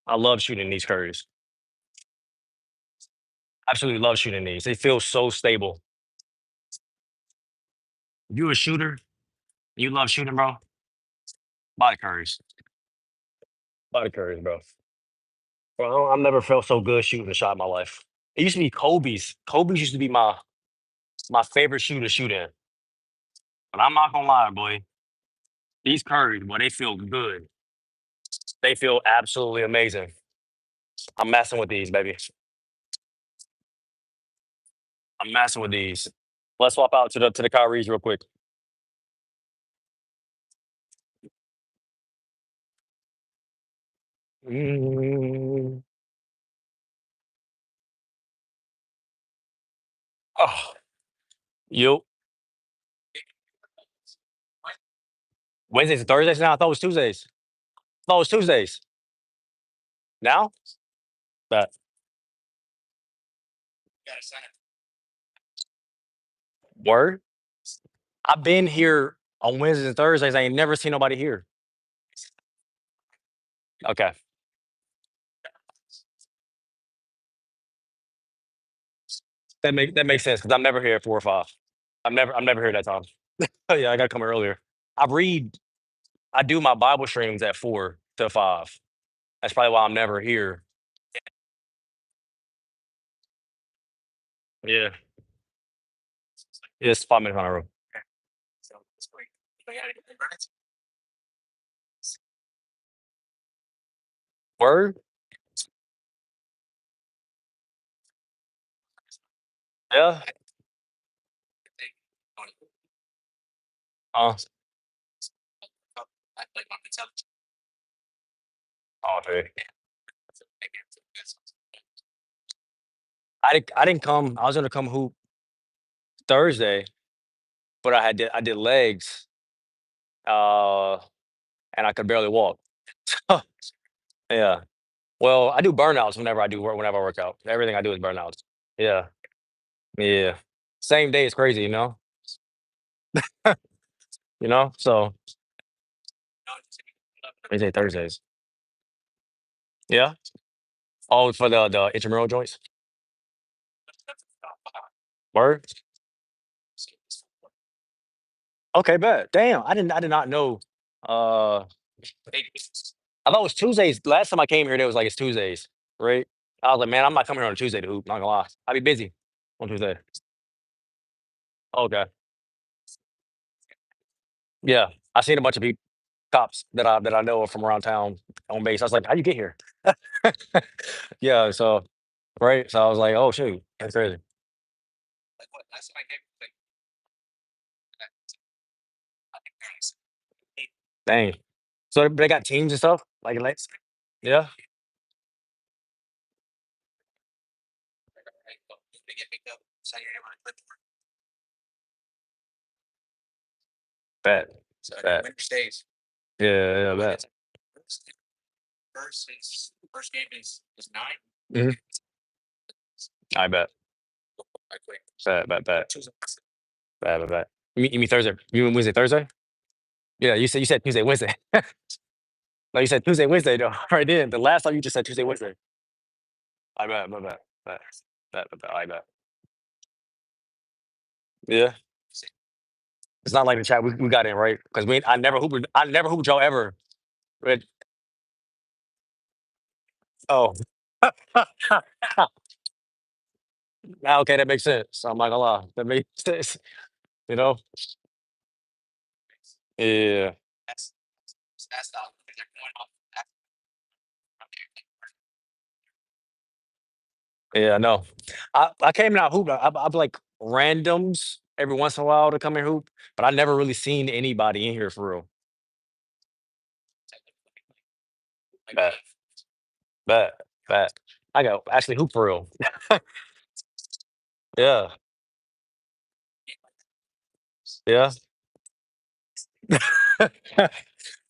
I love shooting these curries. Absolutely love shooting these. They feel so stable. If you a shooter, you love shooting, bro. Buy the curries. Buy the curries, bro. Bro, I've never felt so good shooting a shot in my life. It used to be Kobe's. Kobe's used to be my favorite shoe to shoot in. But I'm not gonna lie, boy. These curries, boy, they feel good. They feel absolutely amazing. I'm messing with these, baby. I'm messing with these. Let's swap out to the Kyries real quick. Mm. Oh, yo. Wednesdays and Thursdays now? I thought it was Tuesdays. I thought it was Tuesdays. Now? That word? I've been here on Wednesdays and Thursdays. I ain't never seen nobody here. Okay. That makes sense because I'm never here at 4 or 5. I'm never here that time. Oh yeah, I gotta come earlier. I read I do my Bible streams at 4 to 5. That's probably why I'm never here. Yeah. It's 5 minutes on the road. Word? Yeah. Uh, oh, okay. I didn't come. I was gonna come hoop Thursday, but I did legs, uh, and I could barely walk. Yeah. Well, I do burnouts whenever I work out. Everything I do is burnouts. Yeah. Yeah. Same day is crazy, you know? You know? So Wednesday, Thursdays. Yeah. Oh, for the intramural joints? Word? Okay, bet. Damn, I did not know. Uh I thought it was Tuesdays. Last time I came here, they was like it's Tuesdays, right? I was like, man, I'm not coming here on a Tuesday to hoop. Not gonna lie, I'll be busy on Tuesday. Okay, yeah, I seen a bunch of people, cops that I know from around town on base. I was like, how you get here? Yeah, so right, so I was like, oh shoot, that's crazy. Dang. So they got teams and stuff like yeah, bet, bet. Yeah, yeah, bet. Mhm. I bet. Bet. Bet. You mean Thursday? You mean Wednesday, Thursday? Yeah, you said Tuesday, Wednesday. No, you said Tuesday, Wednesday though. Right then. The last time you just said Tuesday, Wednesday. I bet, bet. Bet. I bet. Yeah. It's not like the chat we got in, right? Because I never hooped y'all ever. But, oh. Now, okay, that makes sense. I'm not gonna lie. That makes sense. You know? Yeah. Yeah, no. I came out hoop. I've like randoms every once in a while to come and hoop, but I never really seen anybody in here for real. Bet, bet, bet. I go actually hoop for real. Yeah, yeah.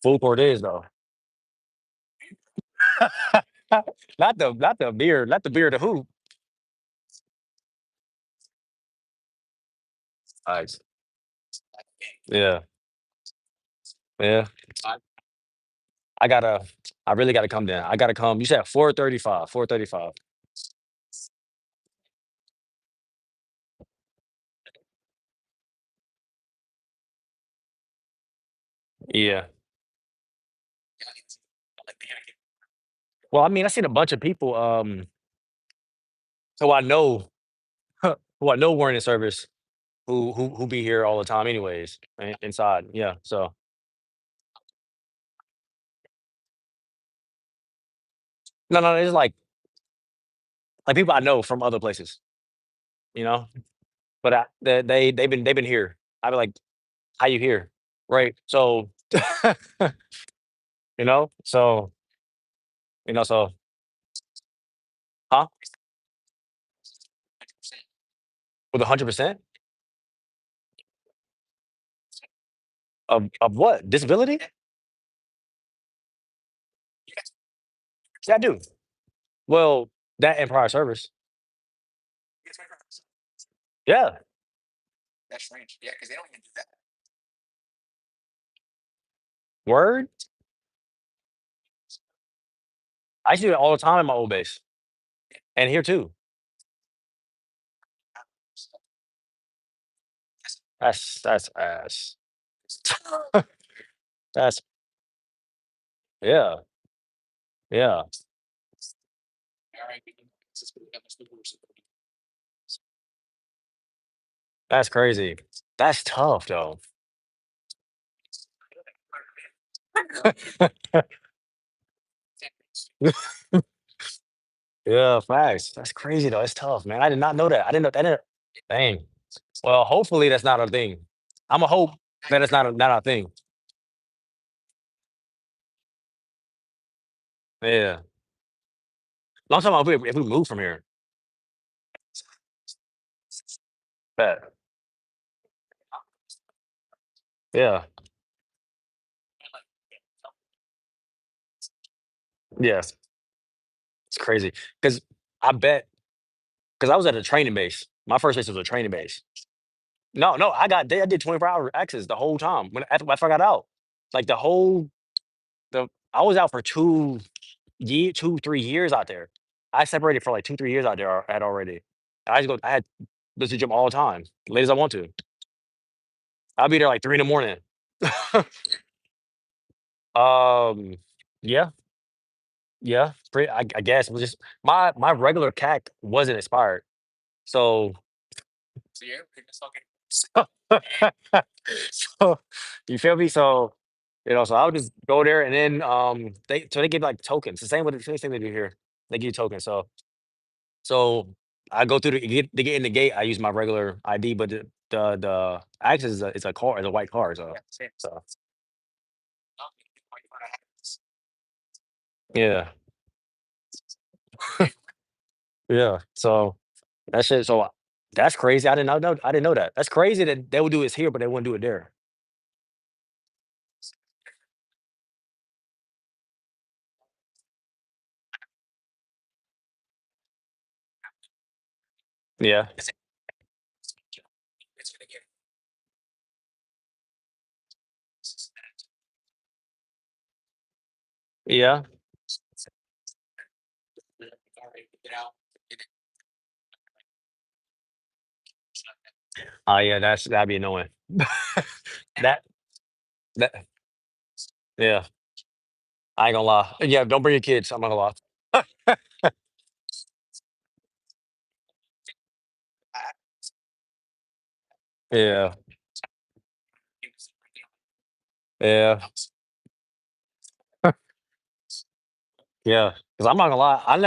Full court is though. Not the beer, not the beer to hoop. Nice. Yeah, yeah. I gotta. I really gotta come down. I gotta come. You said 4:35. 4:35. Yeah. Well, I mean, I seen a bunch of people. Who I know, who I know weren't in service. Who be here all the time, anyways, inside. Yeah. So no, it's like people I know from other places. You know, but they've been here. I be like, how you here? Right. So you know. So So huh? With 100% of what disability? Yeah, I do. Well, that and prior service. Yeah. Word. I used to do it all the time in my old base and here too. That's ass. That's yeah, yeah. That's crazy. That's tough though. Yeah, facts. That's crazy though. It's tough, man. I did not know that. I didn't know that. Dang. Well, hopefully that's not a thing. I'ma hope that it's not a thing. Yeah. Long time if we move from here. Bet. Yeah. Yes. It's crazy. Cause I bet because I was at a training base. My first base was a training base. No, I did 24-hour access the whole time after I got out. Like the I was out for 2, 3 years out there. I separated for like 2, 3 years out there at already. I had this gym all the time, late as I want to. I'll be there like 3 in the morning. Um, yeah, yeah, I guess it was just my regular CAC wasn't expired, so so you feel me? So I would just go there and then they give like tokens. The same thing they do here. They give you tokens. So I go through to get in the gate. I use my regular ID, but the access is a car, is a white car. So yeah, yeah. So that shit. So that's crazy. I didn't know that. That's crazy that they would do it here, but they wouldn't do it there. Yeah. Yeah. Oh yeah, that'd be annoying. That that yeah. I ain't gonna lie. Yeah, don't bring your kids. I'm not gonna lie. Yeah. Yeah. Yeah. Because I'm not gonna lie. I've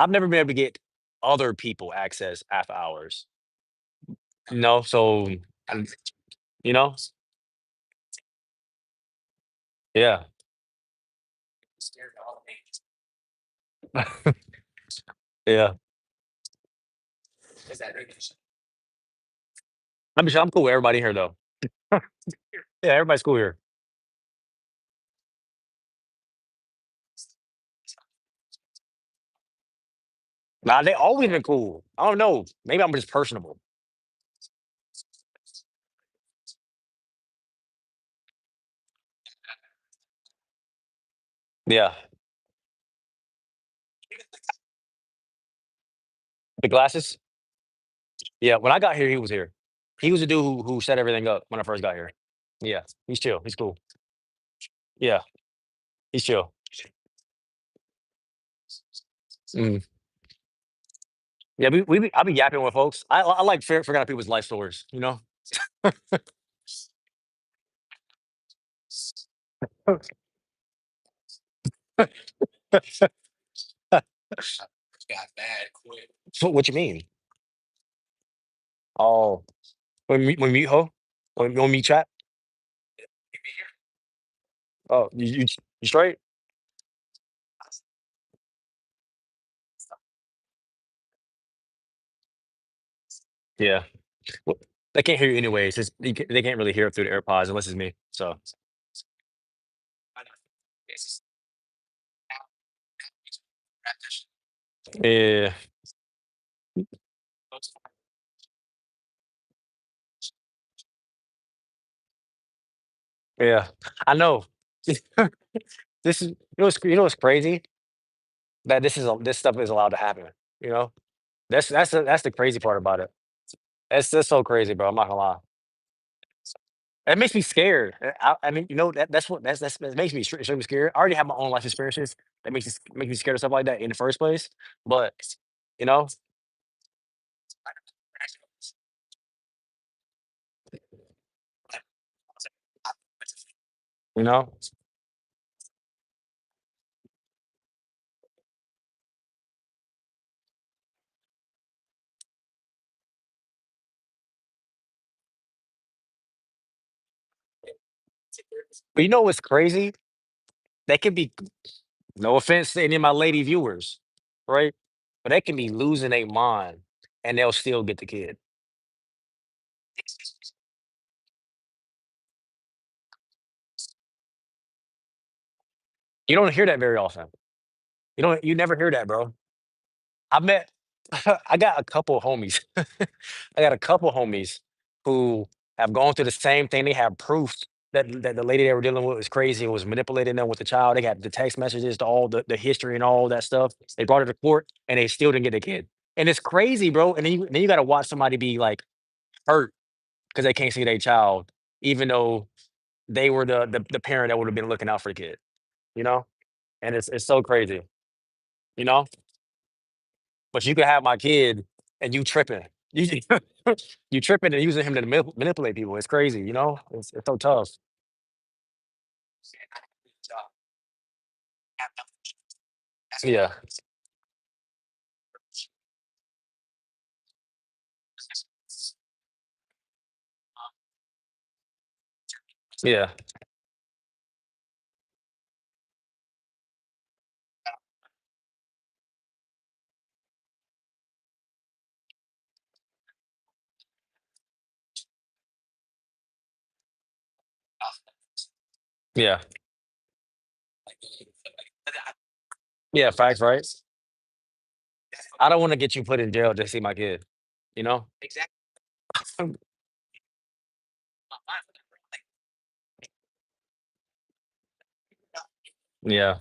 never been able to get other people access after hours. No, so I'm, you know, yeah. Yeah. I'm cool with everybody here though. Yeah, everybody's cool here. Nah, they always been cool. I don't know. Maybe I'm just personable. Yeah. The glasses? Yeah. When I got here, he was here. He was the dude who set everything up when I first got here. Yeah. He's chill. He's cool. Yeah. He's chill. Mm. Yeah, I be yapping with folks. I like figuring out people's life stories, you know? So what you mean? Oh, when we ho? When we chat? Oh, you straight? Yeah. Well, they can't hear you anyways. They can't really hear it through the AirPods unless it's me. So yeah, yeah. I know. This is you know what's crazy? That this stuff is allowed to happen. You know? That's the crazy part about it. That's so crazy, bro. I'm not gonna lie. It makes me scared. I mean, you know, that makes me extremely scared. I already have my own life experiences that makes me scared of stuff like that in the first place. But you know, you know, but you know what's crazy? They can be no offense to any of my lady viewers, right? But they can be losing their mind and they'll still get the kid. You don't hear that very often. You never hear that, bro. I met I got a couple of homies. I got a couple homies who have gone through the same thing. They have proof that the lady they were dealing with was crazy and was manipulating them with the child. They got the text messages to all the history and all that stuff. They brought her to court and they still didn't get a kid. And it's crazy, bro. And then you gotta watch somebody be like hurt because they can't see their child, even though they were the parent that would have been looking out for the kid, you know? And it's so crazy, you know? But you could have my kid and you tripping. You you tripping and using him to manipulate people. It's crazy, you know? It's so tough. Yeah. Yeah. Yeah. Yeah, facts, right? I don't wanna get you put in jail to see my kid. you know? Yeah.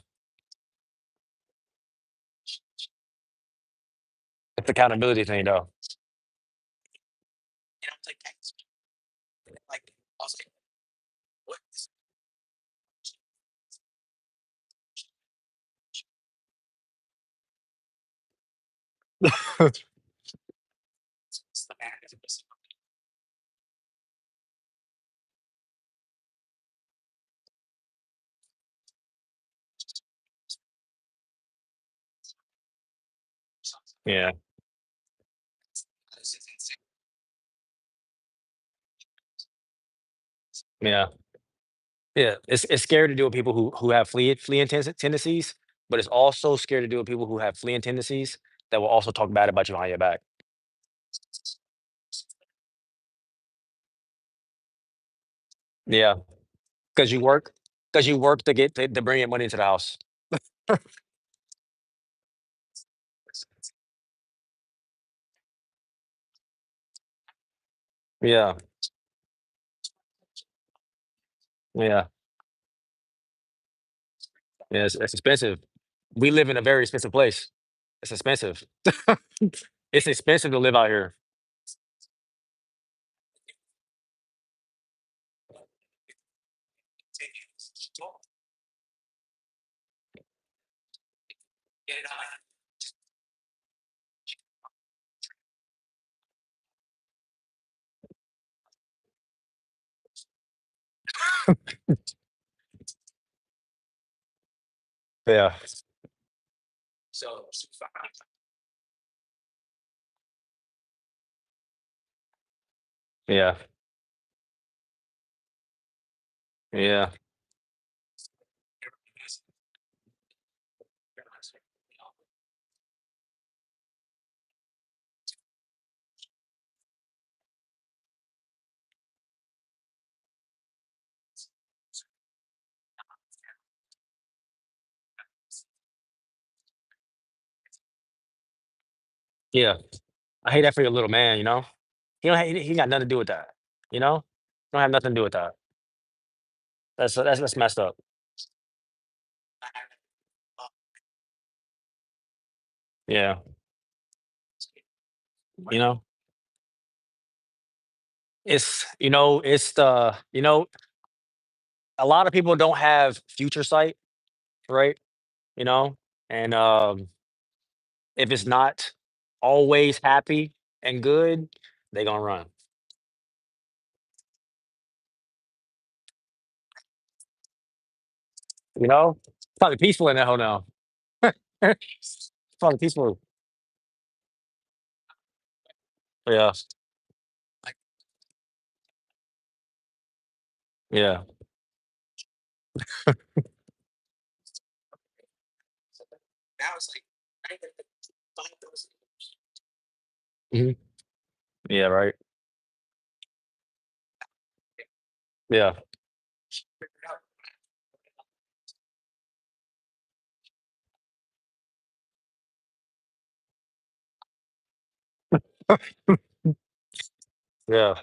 It's accountability thing though. Yeah. Yeah. Yeah. It's scary to deal with people who have fleeing tendencies, but it's also scary to deal with people who have fleeing tendencies that will also talk bad about you behind your back. Yeah. Because you work to get to bring in money into the house. Yeah. Yeah. Yeah. It's expensive. We live in a very expensive place. It's expensive. It's expensive to live out here. Yeah. Yeah. Yeah. Yeah. I hate that for your little man, you know? He got nothing to do with that, you know? Don't have nothing to do with that. That's messed up, yeah, you know? It's a lot of people don't have future sight, right? You know? And, if it's not always happy and good, they gonna run, you know? It's probably peaceful in that hole now. It's probably peaceful. Yeah, yeah. Mhm. Yeah, right. Yeah. Yeah,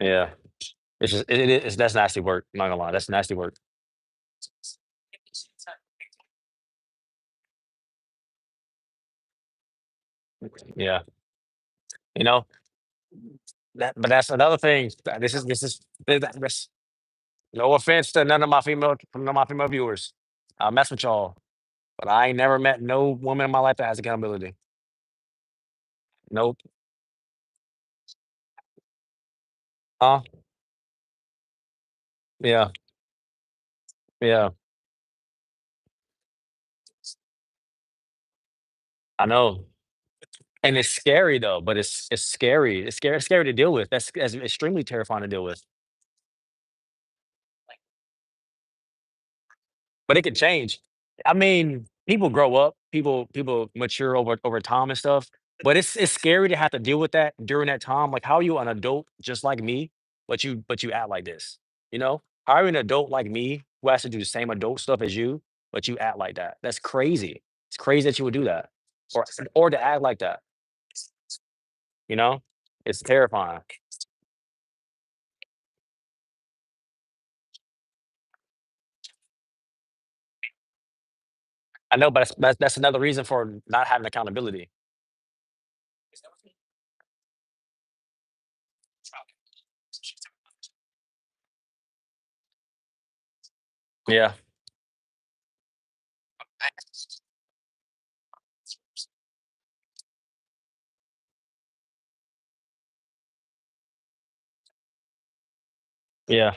yeah. It's that's nasty work, I'm not gonna lie, that's nasty work. Yeah, you know? That's another thing, this is this no offense to none of my female viewers. I mess with y'all, but I ain't never met no woman in my life that has accountability. Nope. Huh? Yeah, yeah. I know, and it's scary though, but it's scary. It's scary to deal with. That's extremely terrifying to deal with. But it could change. I mean, people grow up, people mature over time and stuff, but it's scary to have to deal with that during that time. Like, how are you an adult just like me, but you act like this? You know? How are you an adult like me who has to do the same adult stuff as you, but you act like that? That's crazy. It's crazy that you would do that, or to act like that. You know, it's terrifying. I know, but that's another reason for not having accountability. Yeah, yeah.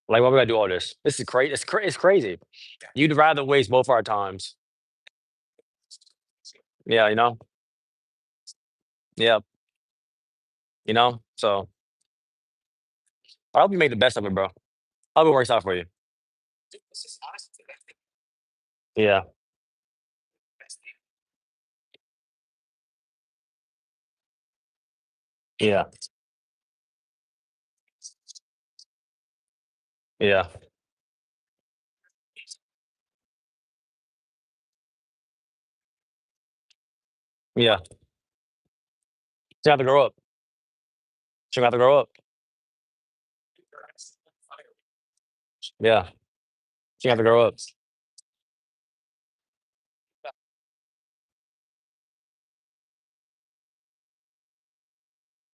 Like, why we gotta do all this? This is crazy. It's crazy. You'd rather waste both our times. Yeah, you know. Yeah, you know. So I hope you make the best of it, bro. I hope it works out for you. Yeah, yeah, yeah, yeah. She have to grow up. She gonna have to grow up. Yeah, she have to grow up.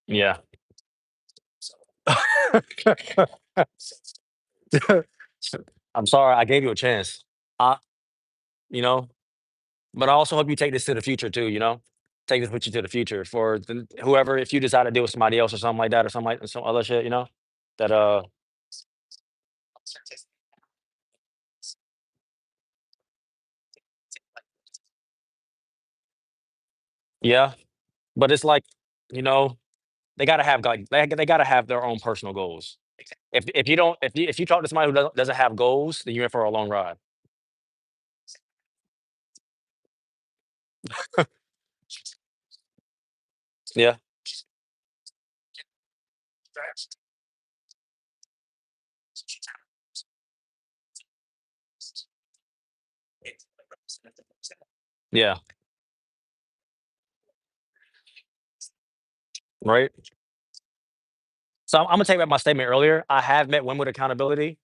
Yeah. I'm sorry, I gave you a chance. You know, but I also hope you take this to the future too. You know, take this with you to the future for whoever. If you decide to deal with somebody else or something like that, or something like some other shit, you know, that yeah. But it's like, you know, they gotta have like they gotta have their own personal goals. If you don't if you talk to somebody who doesn't have goals, then you're in for a long ride. Yeah, yeah, right. So I'm gonna take back my statement earlier. I have met women with accountability.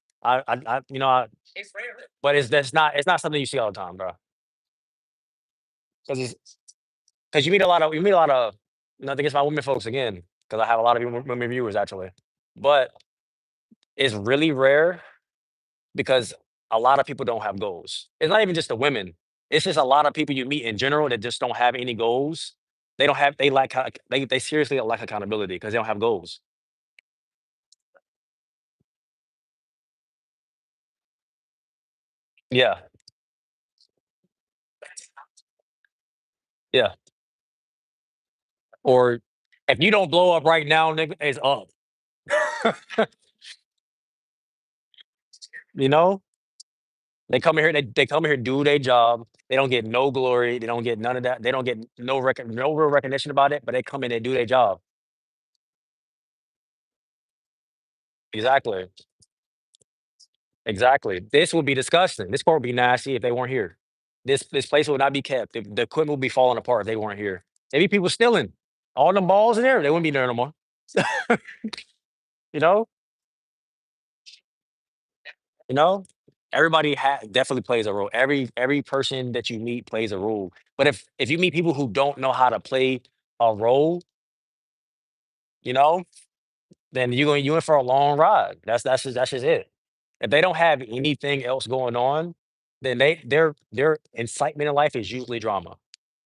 You know, but it's not something you see all the time, bro. Because you meet a lot of nothing against my women folks again, because I have a lot of women viewers actually, but it's really rare because a lot of people don't have goals. It's not even just the women. It's just a lot of people you meet in general that just don't have any goals. They lack they seriously lack accountability because they don't have goals. Yeah, yeah. Or if you don't blow up right now, nigga, it's up. You know? They come here, they come here, do their job. They don't get no glory. They don't get none of that. They don't get no real recognition about it, but they come in and do their job. Exactly. Exactly. This would be disgusting. This part would be nasty if they weren't here. This place would not be kept. The equipment would be falling apart if they weren't here. There be people stealing all them balls in there. They wouldn't be there no more. You know. You know. Everybody definitely plays a role. Every person that you meet plays a role. But if you meet people who don't know how to play a role, you know, then you in for a long ride. That's just it. If they don't have anything else going on, then their incitement in life is usually drama.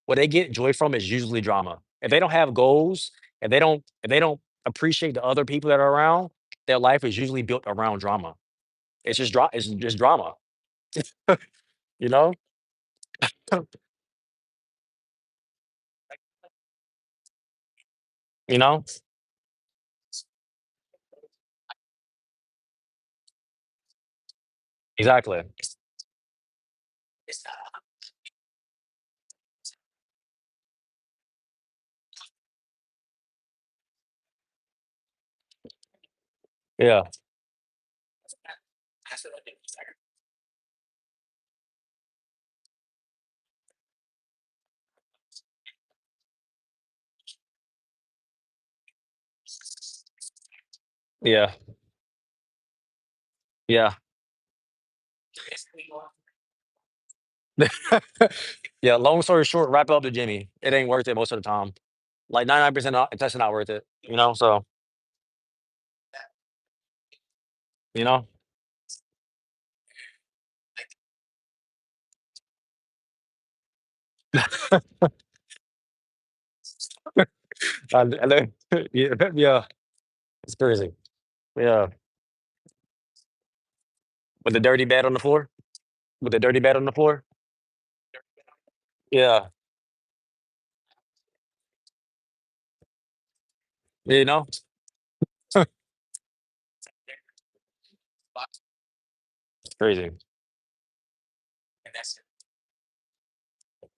What they get joy from is usually drama. If they don't have goals, if they don't appreciate the other people that are around, their life is usually built around drama. It's just drama, you know? You know? Exactly. Yeah, yeah, yeah. Yeah, long story short, wrap up the Jimmy. It ain't worth it most of the time. Like 99% not it's just not worth it, you know? So, you know? And then yeah, yeah, it's crazy. Yeah. With the dirty bed on the floor? With the dirty bed on the floor? Yeah. You know? It's crazy.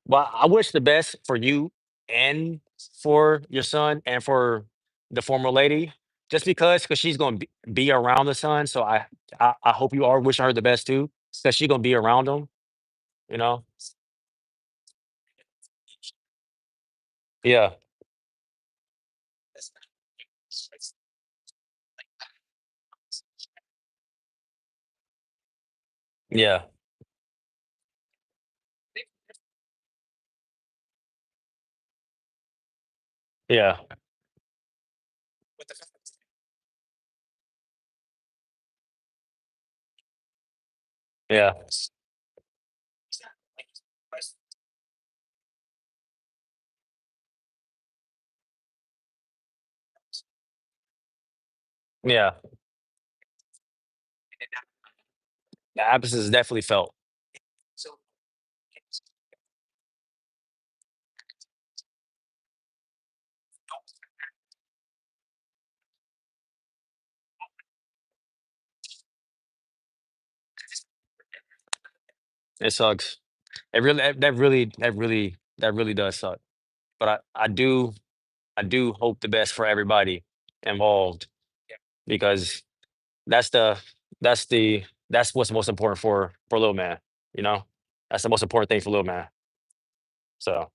Well, I wish the best for you and for your son and for the former lady, just because she's gonna be around the son. So I hope you are wishing her the best too, because she's gonna be around him, you know? Yeah. Yeah. Yeah. Yeah. Yeah. The absence is definitely felt. It sucks. It really that really does suck. But I do hope the best for everybody involved because that's the that's the that's what's most important for little man, you know? That's the most important thing for little man. So,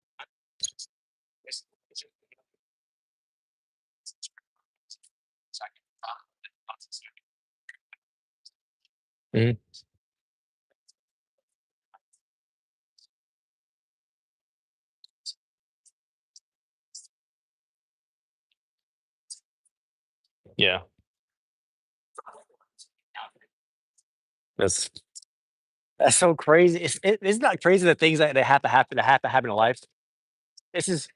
mhm, yeah. That's that's so crazy. It's not crazy the things that have to happen in life. This is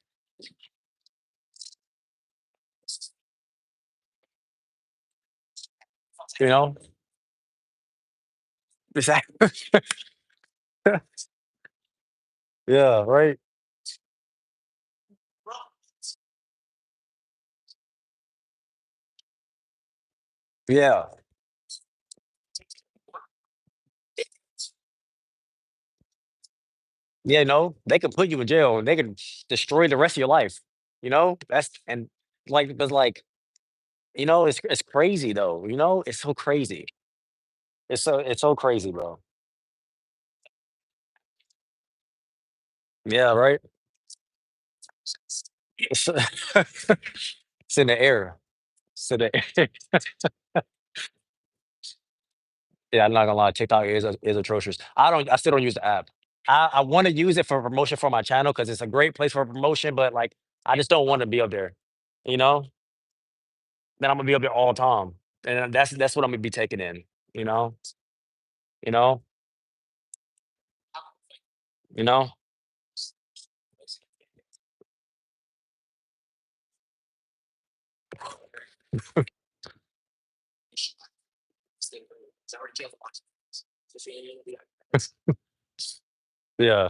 you know? Exactly. Yeah, right? Yeah. Yeah, no, they could put you in jail and they could destroy the rest of your life. You know? That's and like but like, it's crazy though, you know? It's so crazy. It's so crazy, bro. Yeah, right? It's it's in the air. It's in the air. Yeah, I'm not gonna lie, TikTok is atrocious. I still don't use the app. I wanna use it for promotion for my channel because it's a great place for promotion, but, like, I just don't wanna be up there, you know? Then Imma be up there all the time, and that's what Imma be taking in, you know? You know? You know? Yeah,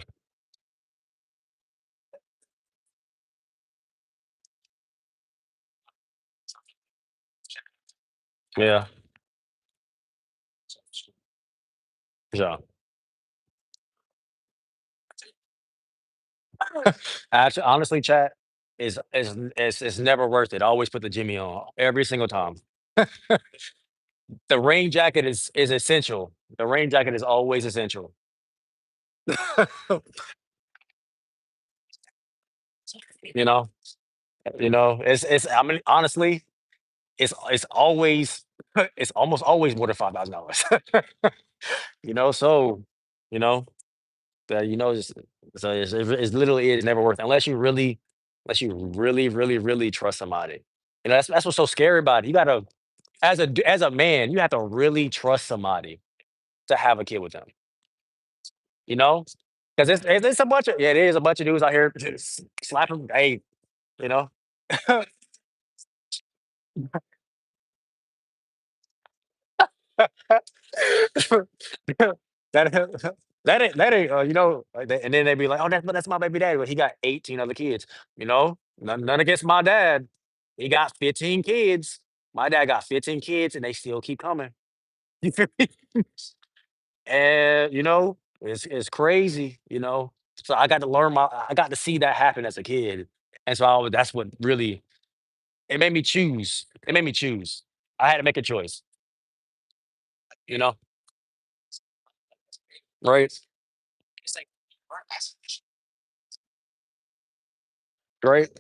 yeah, yeah. Actually, honestly, chat is never worth it. I always put the Jimmy on every single time. The rain jacket is essential. The rain jacket is always essential. You know, it's. I mean, honestly, it's always it's almost always more than $5,000. So you know it's, it's literally it's never worth it unless you really really really trust somebody. That's what's so scary about it. You gotta as a man, you have to really trust somebody to have a kid with them. You know, because it's a bunch of yeah, it is a bunch of dudes out here just slapping. Hey, you know. that that ain't and then they be like, oh, that's my baby daddy. But he got 18 other kids. None against my dad. He got 15 kids. My dad got 15 kids, and they still keep coming. You feel me? And it's crazy. So I got to see that happen as a kid, and so that's what really it made me choose. It made me choose. I had to make a choice. You know, right? Right?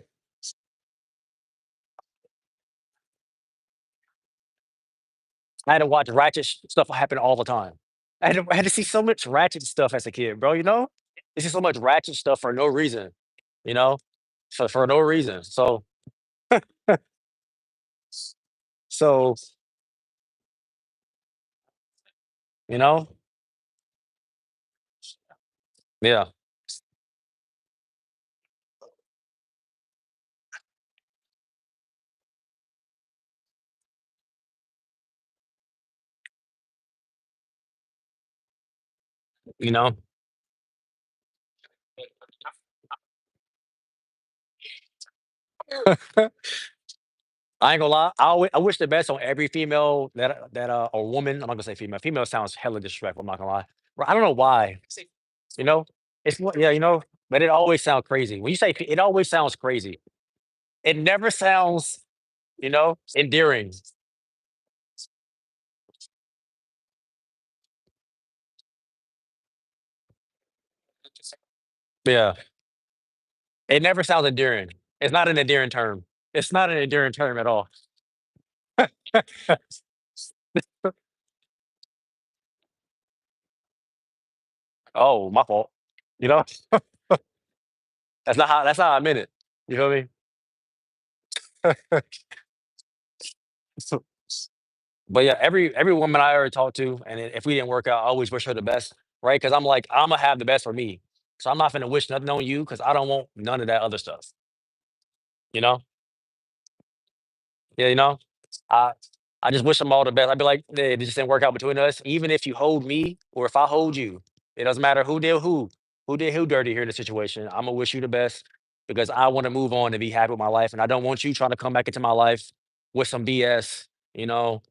I had to watch ratchet stuff happen all the time. I had to see so much ratchet stuff as a kid, bro. You see so much ratchet stuff for no reason. You know, for no reason. So you know, yeah, you know. I ain't gonna lie. I wish the best on every female or woman. I'm not gonna say female. Female sounds hella disrespectful. I'm not gonna lie. I don't know why. You know, yeah. But it always sounds crazy when you say it. Always sounds crazy. It never sounds endearing. Yeah. It never sounds endearing. It's not an endearing term. It's not an endearing term at all. Oh, my fault. You know? That's not how I meant it. You feel me? So but yeah, every woman I ever talked to, and if we didn't work out, I always wish her the best, right? Because I'm like, Imma have the best for me. So I'm not finna wish nothing on you because I don't want none of that other stuff, you know? Yeah, I I just wish them all the best. I'd be like, "Hey, it just didn't work out between us. Even if you hold me or if I hold you, it doesn't matter who did who dirty here in the situation. Imma wish you the best because I wanna move on and be happy with my life, and I don't want you trying to come back into my life with some BS, you know,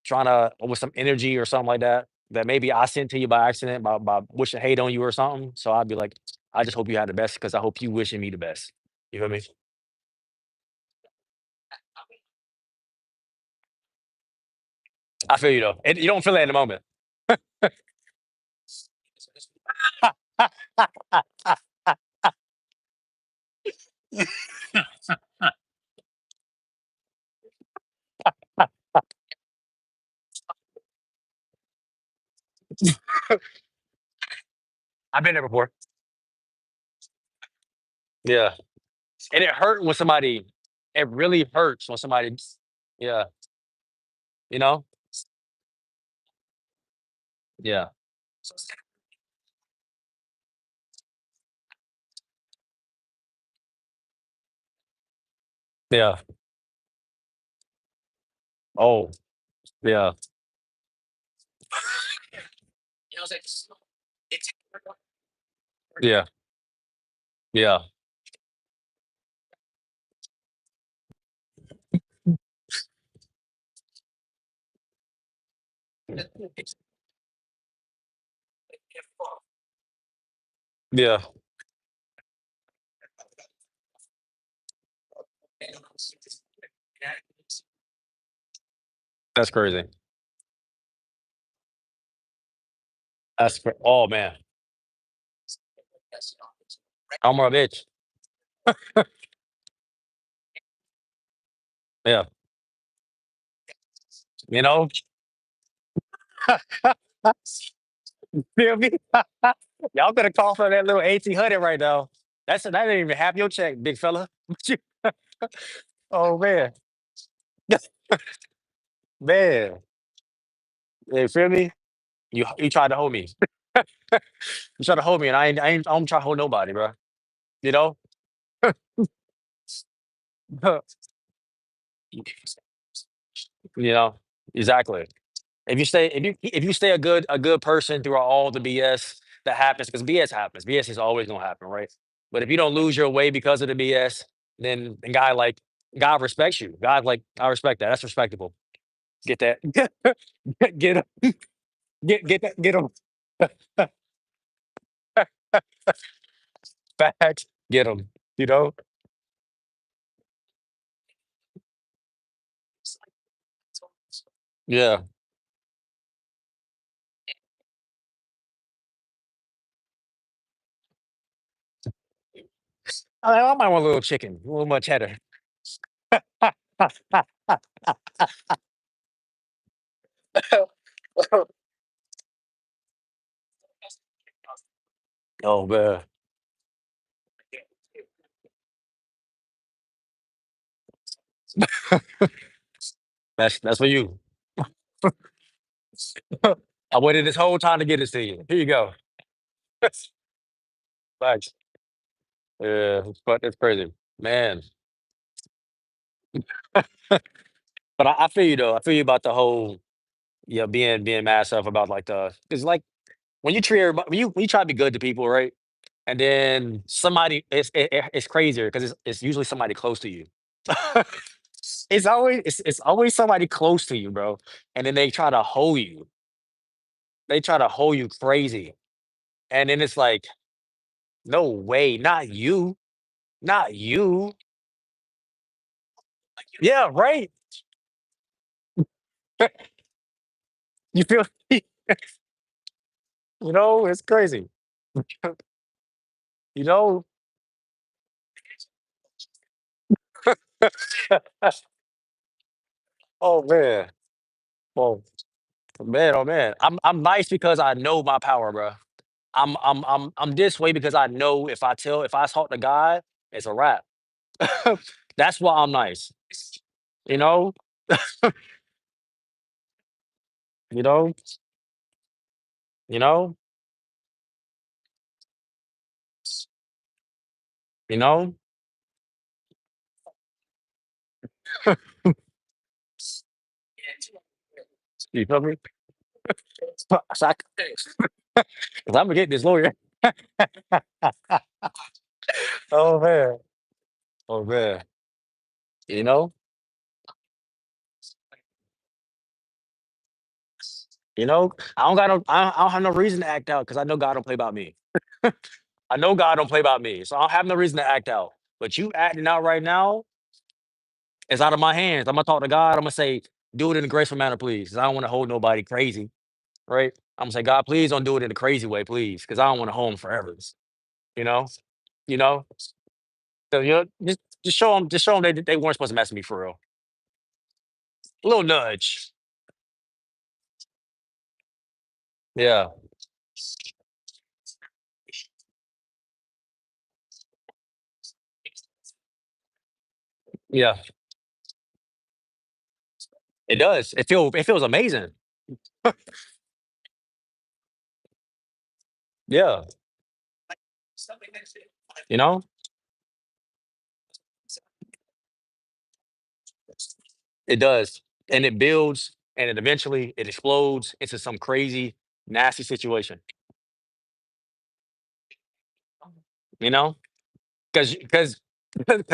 trying to with some energy or something like that, that maybe I sent to you by accident by wishing hate on you or something. So I'd be like, I just hope you had the best because I hope you wishing me the best. You feel me? I feel you though. You don't feel that in the moment. I've been there before. Yeah. And it hurt when somebody it really hurts when somebody yeah, you know? Yeah. Yeah. Oh, yeah. Yeah. Yeah. Yeah. That's crazy. Oh man, I'm a bitch. Yeah, you know. Feel me? Y'all better call for that little 1800 right now. That ain't even half your check, big fella. Oh man, man. You feel me? You tried to hold me. You tried to hold me, and I don't try to hold nobody, bro. You know? You know? Exactly. If you stay a good person through all the BS that happens, because BS happens. BS is always gonna happen, right? But if you don't lose your way because of the BS, then God respects you. God like, I respect that. That's respectable. Get that. Get him. Get that. Get him. Facts. Get him. You know? Yeah. I might want a little chicken, a little more cheddar. Oh man, that's for you. I waited this whole time to get this to you. Here you go. Thanks. Yeah, but it's crazy, man. But I feel you though. I feel you about the whole, yeah, being mad stuff about like the, because like when you treat everybody, when you try to be good to people, right? And then somebody, it's crazier because it's usually somebody close to you. It's always somebody close to you, bro. And then they try to hold you. They try to hold you crazy. And then it's like, no way, not you, not you. Yeah, right. You feel it's crazy. You know? Oh man. Oh man, oh man. I'm nice because I know my power, bro. I'm this way because I know if I talk to God, it's a wrap. That's why I'm nice. You know? You know? You know? You know? You feel me? So I, 'cause I'm gonna get this lawyer. Oh man. Oh man. You know? I don't have no reason to act out because I know God don't play about me. I know God don't play about me. So I don't have no reason to act out. But you acting out right now is out of my hands. I'm gonna talk to God. I'm gonna say, do it in a graceful manner, please. 'Cause I don't want to hold nobody crazy. Right? I'm gonna say, God, please don't do it in a crazy way, please. Cause I don't want to hold him forever. You know? You know? So just show them they weren't supposed to mess with me for real. A little nudge. Yeah. Yeah. It does. It feels amazing. Yeah. You know? It does. And it builds and it eventually it explodes into some crazy, nasty situation. You know? Because because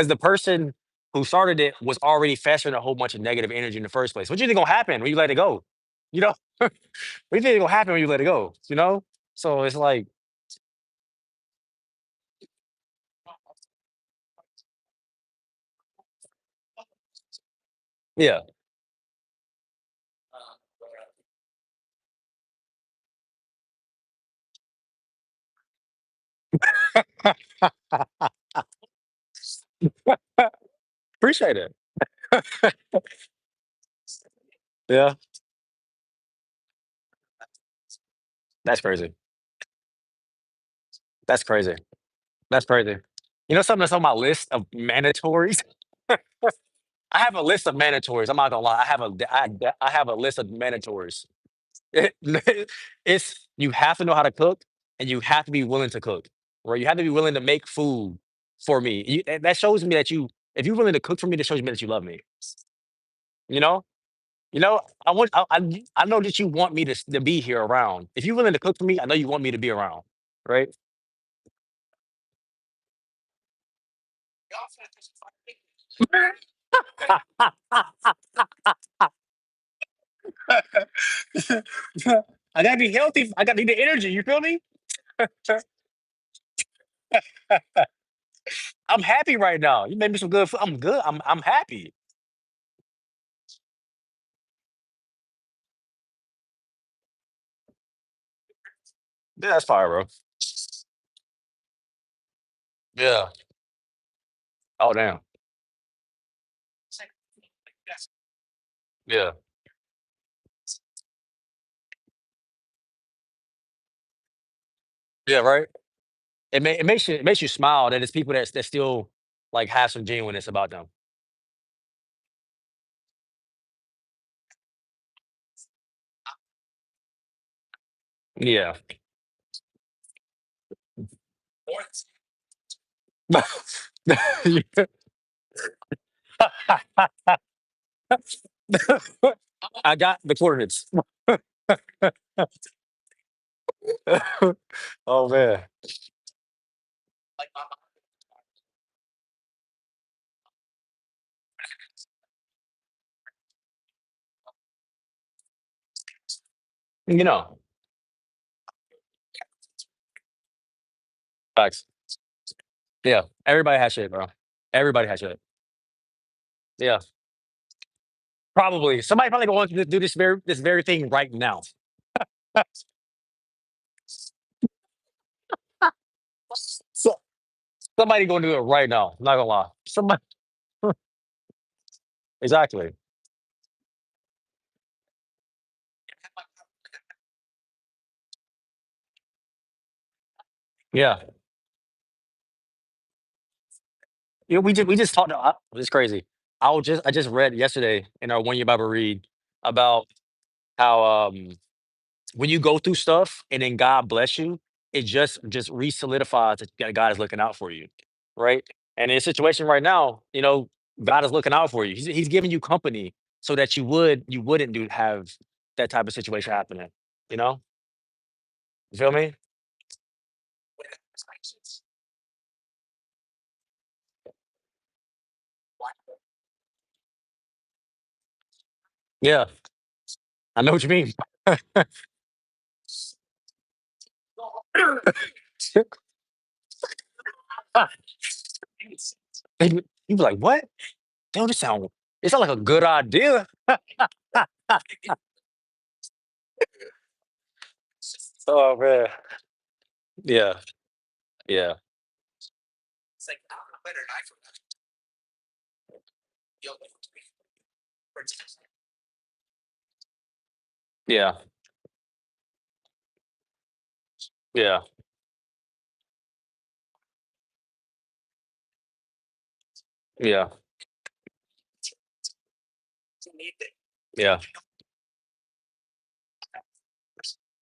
the person who started it was already festering a whole bunch of negative energy in the first place. What do you think gonna happen when you let it go? You know? What do you think gonna happen when you let it go? You know? So it's like, yeah, Appreciate it. Yeah, that's crazy. That's crazy. That's crazy. You know something that's on my list of mandatories? I have a list of mandatories. I'm not gonna lie. I have a list of mandatories. It's you have to know how to cook and you have to be willing to cook. Right? You have to be willing to make food for me. That shows me that if you're willing to cook for me, that shows me that you love me. You know? You know, I know that you want me to be here around. If you're willing to cook for me, I know you want me to be around. Right? I gotta be healthy. I gotta need the energy. You feel me? I'm happy right now. You made me some good food. I'm good. I'm happy. Yeah, that's fire, bro. Yeah. Oh damn. Yeah. Yeah. Right. It makes you smile that it's people that still like have some genuineness about them. Yeah. I got the coordinates. Oh man. You know. Facts. Yeah. Everybody has shit, bro. Everybody has shit. Yeah. Probably. Somebody probably going to do this very thing right now. So somebody gonna do it right now. Not gonna lie. Somebody exactly. Yeah. We just talked. It's crazy. I just read yesterday in our 1 year Bible read about how when you go through stuff and then God bless you, it just re-solidifies that God is looking out for you, right? And in a situation right now, God is looking out for you. He's giving you company so that you wouldn't do have that type of situation happening. You know, you feel me? Yeah, I know what you mean. You be like, what? Damn, it sound like a good idea. Oh man. Yeah, yeah, yeah, yeah, yeah, yeah,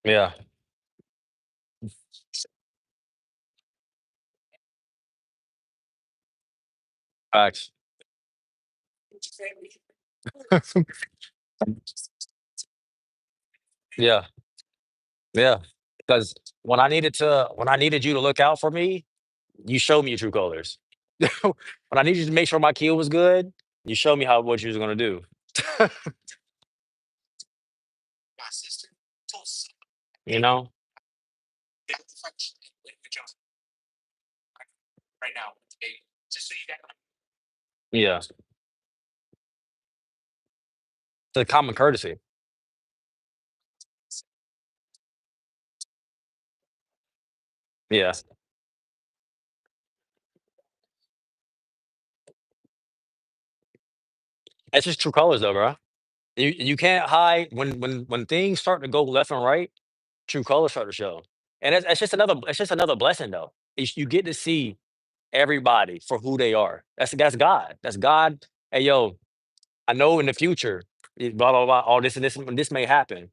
yeah. Facts. Yeah, yeah. Because when I needed you to look out for me, you showed me your true colors. When I needed you to make sure my kid was good, you showed me what you was gonna do. You know? Yeah. It's a common courtesy. Yeah. That's just true colors though, bro. You can't hide when things start to go left and right, true colors start to show. And it's just another blessing though. You get to see everybody for who they are. That's God. That's God. Hey yo, I know in the future, blah blah blah, all this and this may happen.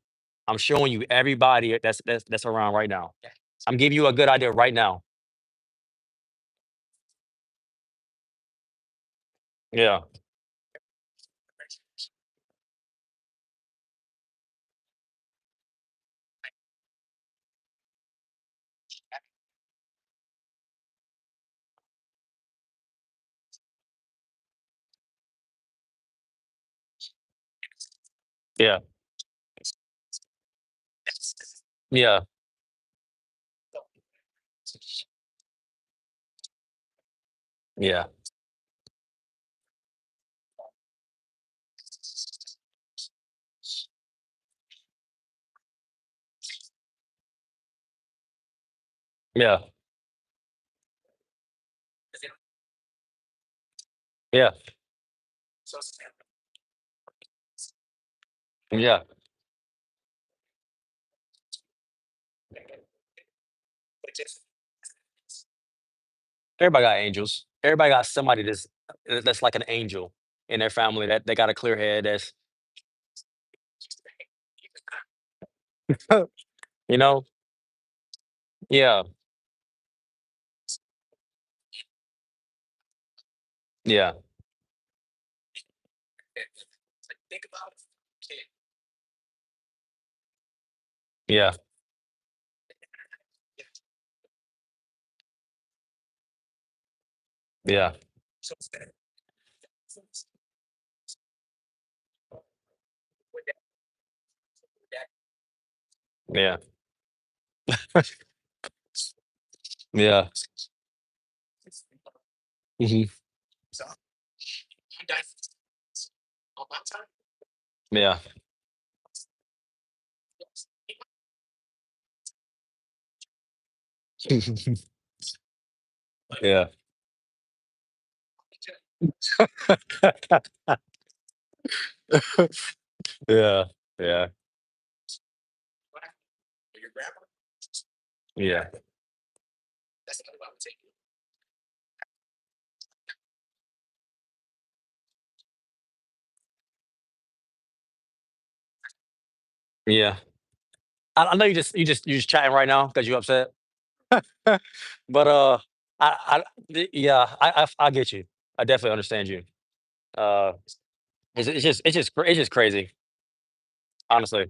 I'm showing you everybody that's around right now. I'm giving you a good idea right now. Yeah, yeah, yeah, yeah, yeah, yeah, yeah. Everybody got angels. Everybody got somebody that's like an angel in their family that they got a clear head. That's you know, yeah, yeah, yeah, yeah, yeah, yeah, hmm, yeah, yeah, yeah, yeah, yeah, yeah. I know you just chatting right now because you upset. But yeah, I get you. I definitely understand you. Uh, it's just crazy, honestly.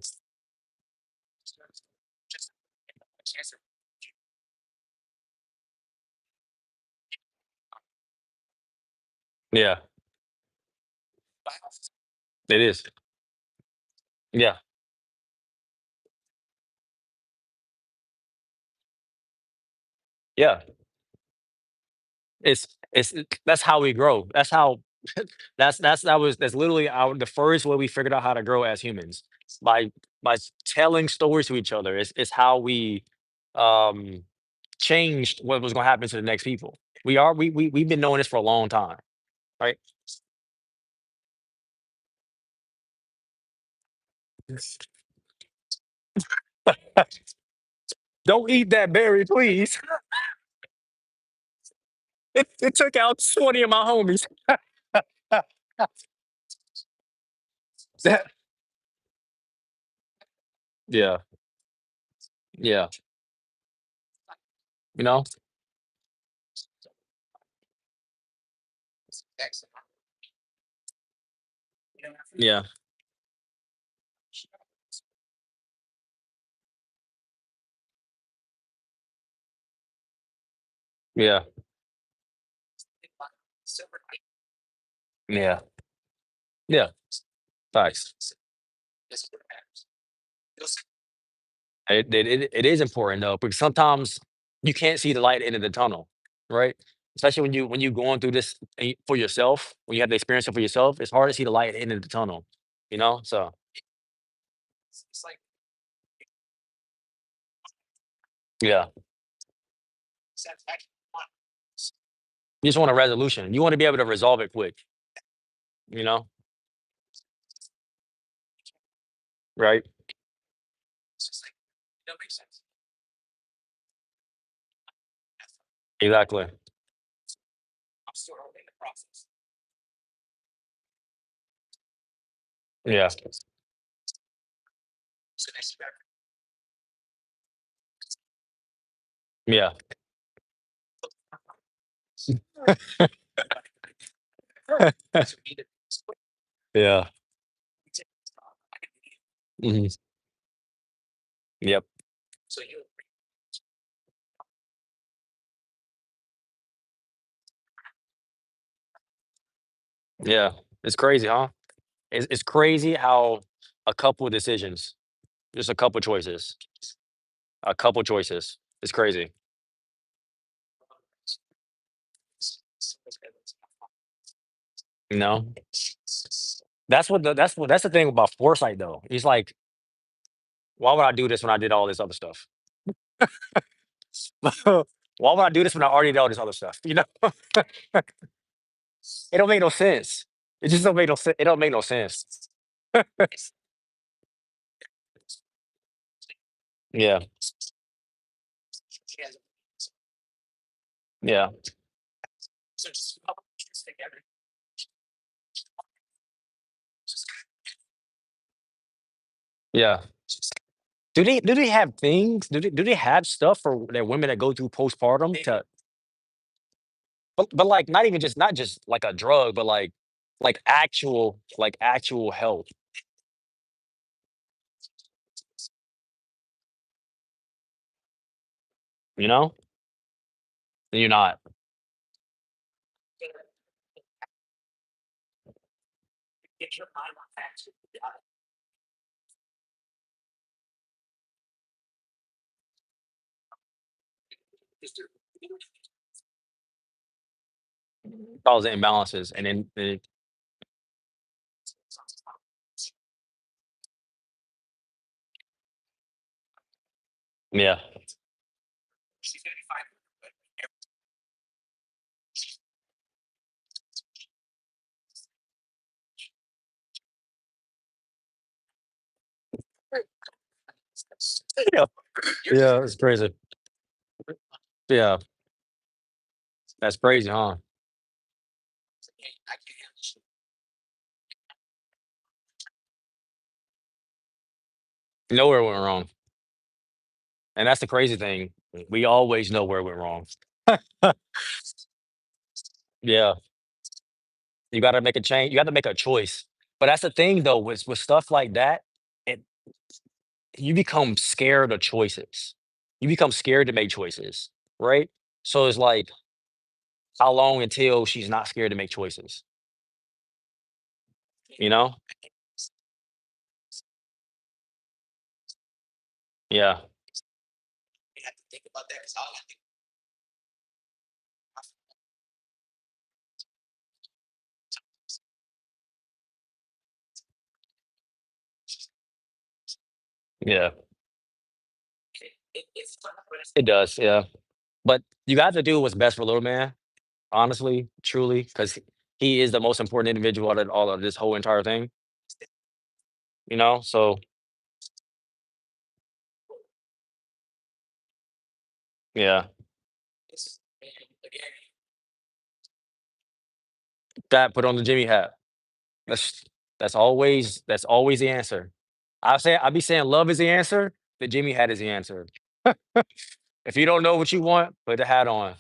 Yeah, it is. Yeah, yeah. That's how we grow. That's how that's literally our the first way we figured out how to grow as humans by telling stories to each other. It's how we um changed what was going to happen to the next people. We've been knowing this for a long time, right? Don't eat that berry, please. It took out 20 of my homies. That yeah, yeah. You know? Yeah, yeah, yeah, yeah. Facts. It is important though, because sometimes you can't see the light at the end of the tunnel, right? Especially when you going through this for yourself, when you have the experience for yourself, it's hard to see the light at the end of the tunnel, you know? So yeah. You just want a resolution. You want to be able to resolve it quick, you know? Right. Exactly. Yeah. Yeah. Yeah. Mhm. Yep. Yeah. It's crazy, huh? It's crazy how a couple decisions, just a couple choices. It's crazy. You know? That's the thing about foresight though. It's like, why would I do this when I did all this other stuff? Why would I do this when I already did all this other stuff? You know? It don't make no sense. It just don't make no sense. It don't make no sense. Yeah. Yeah. Yeah. Do they have things? Do they have stuff for their women that go through postpartum to but like not just like a drug, but like actual help, you know? And you're not. Cause imbalances and then yeah. Yeah. Yeah, it's crazy. Yeah, that's crazy, huh? Nowhere went wrong. And that's the crazy thing. We always know where it went wrong. Yeah. You gotta make a change. You got to make a choice. But that's the thing though, with stuff like that, it you become scared of choices. You become scared to make choices, right? So it's like, how long until she's not scared to make choices? You know? Yeah. Yeah. It does. Yeah. But you got to do what's best for little man, honestly, truly, because he is the most important individual out of all of this whole entire thing. So yeah. That put on the Jimmy hat. That's that's always the answer. I be saying love is the answer. The Jimmy hat is the answer. If you don't know what you want, put the hat on.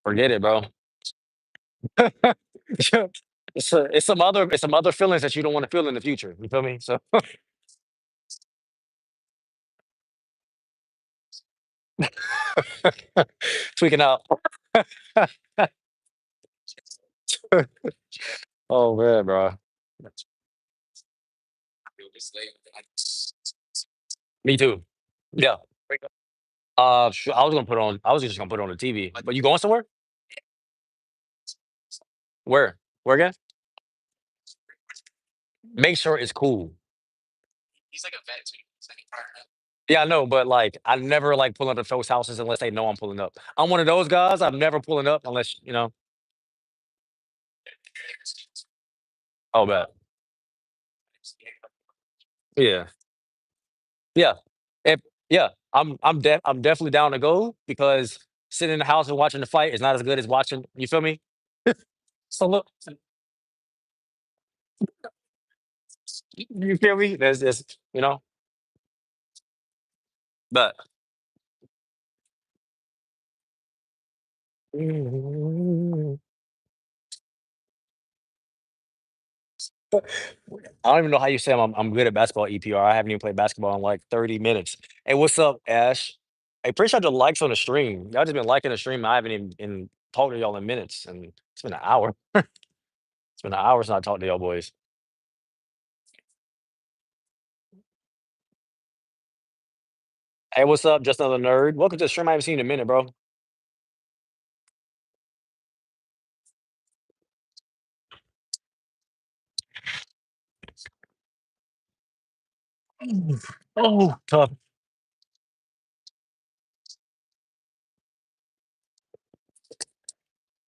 Forget it, bro. It's some other feelings that you don't want to feel in the future. You feel me? So tweaking out. Oh man, bro. Me too. Yeah. I was just gonna put it on the TV. But you going somewhere? Where? Where again? Make sure it's cool. Yeah, I know, but like I never like pulling up to folks' houses unless they know I'm pulling up. I'm one of those guys. I'm never pulling up unless. Oh, bet. Yeah. Yeah. If yeah, I'm definitely down to go because sitting in the house and watching the fight is not as good as watching, you feel me? So look, you feel me? There's you know, but I don't even know how you say I'm good at basketball EPR. I haven't even played basketball in like 30 minutes. Hey, what's up, Ash? Hey, appreciate the likes on the stream. Y'all just been liking the stream. I haven't even talked to y'all in minutes, and it's been an hour. It's been an hour since I talked to y'all boys. Hey, what's up? Just another nerd. Welcome to the stream. I haven't seen you in a minute, bro. Oh, tough. All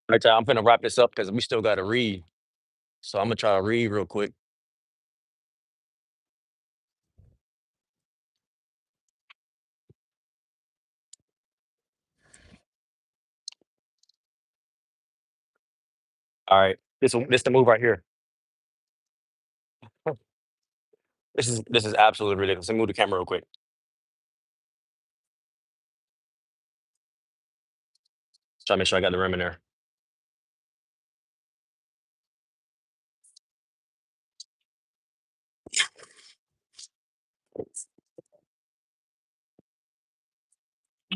right, y'all, I'm gonna wrap this up because we still got to read. So I'm gonna try to read real quick. All right, this the move right here. This is absolutely ridiculous. Let me move the camera real quick. Try to make sure I got the rim in there.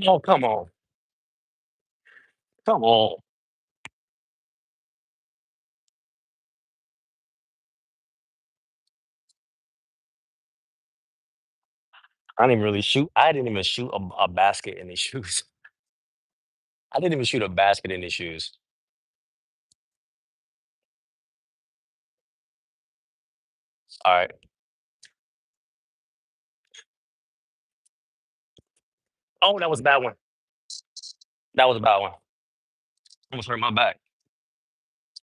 Oh, come on, come on. I didn't even really shoot. I didn't even shoot a basket in these shoes. I didn't even shoot a basket in these shoes. All right. Oh, that was a bad one. That was a bad one. Almost hurt my back.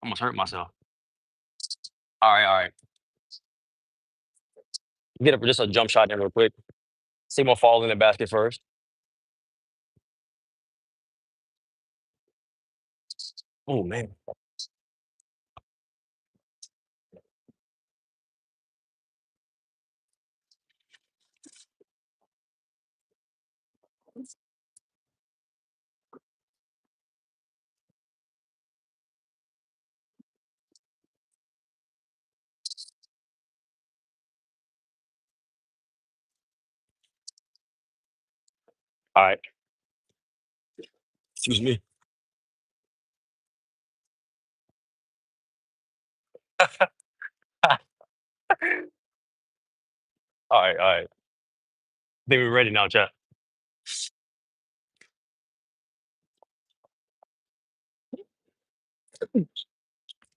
Almost hurt myself. All right, all right. Get up just a jump shot in real quick. See one fall in the basket first. Oh man. All right. Excuse me. All right, all right. Think we're ready now, chat.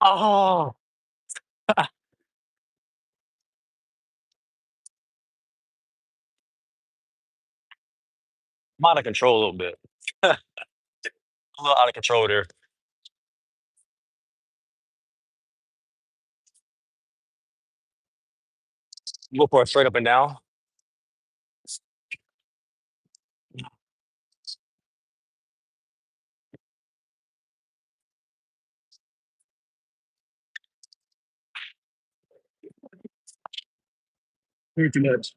Oh, I'm out of control a little bit. A little out of control there. Go for it straight up and down. Too much.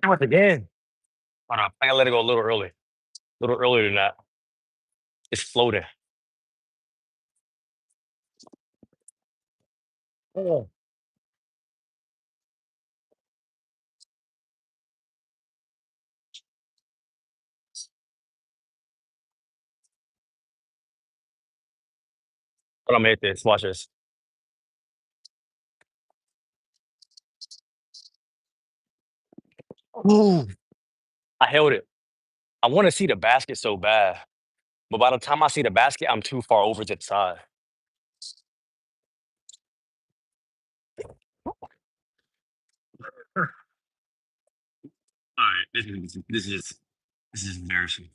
Once again. Hold up. I gotta let it go a little early. A little earlier than that. It's floating. Oh. But I made this. Watch this. Ooh. I held it. I want to see the basket so bad. But by the time I see the basket, I'm too far over to the side. All right. This is embarrassing.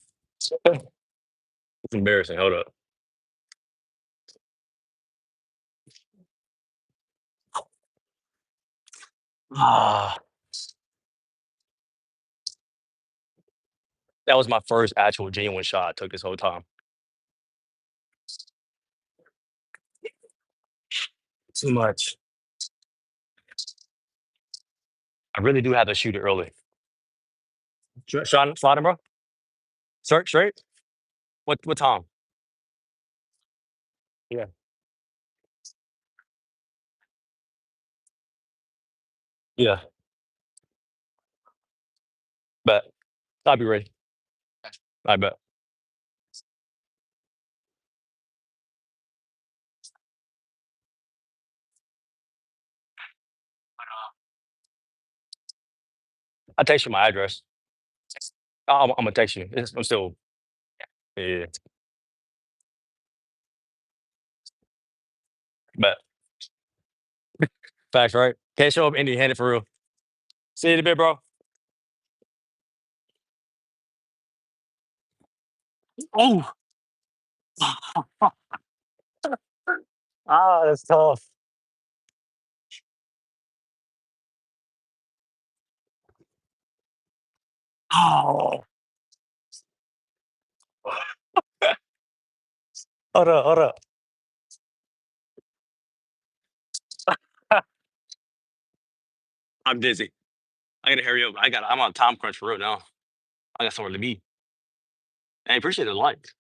It's embarrassing. Hold up. Ah, that was my first actual genuine shot I took this whole time. Too much. I really do have to shoot it early. Shot sliding, bro. Straight. What time? Yeah. Yeah. Bet. I'll be ready. I bet. I'll text you my address. I'm gonna text you. I'm still. Yeah. Bet. Facts, right? Can't show up empty handed for real. See you in a bit, bro. Oh. Ah, that's tough. Oh. Hold up, hold up. I'm dizzy. I gotta hurry up. I'm on time crunch for real now. I got somewhere to be. I appreciate the light.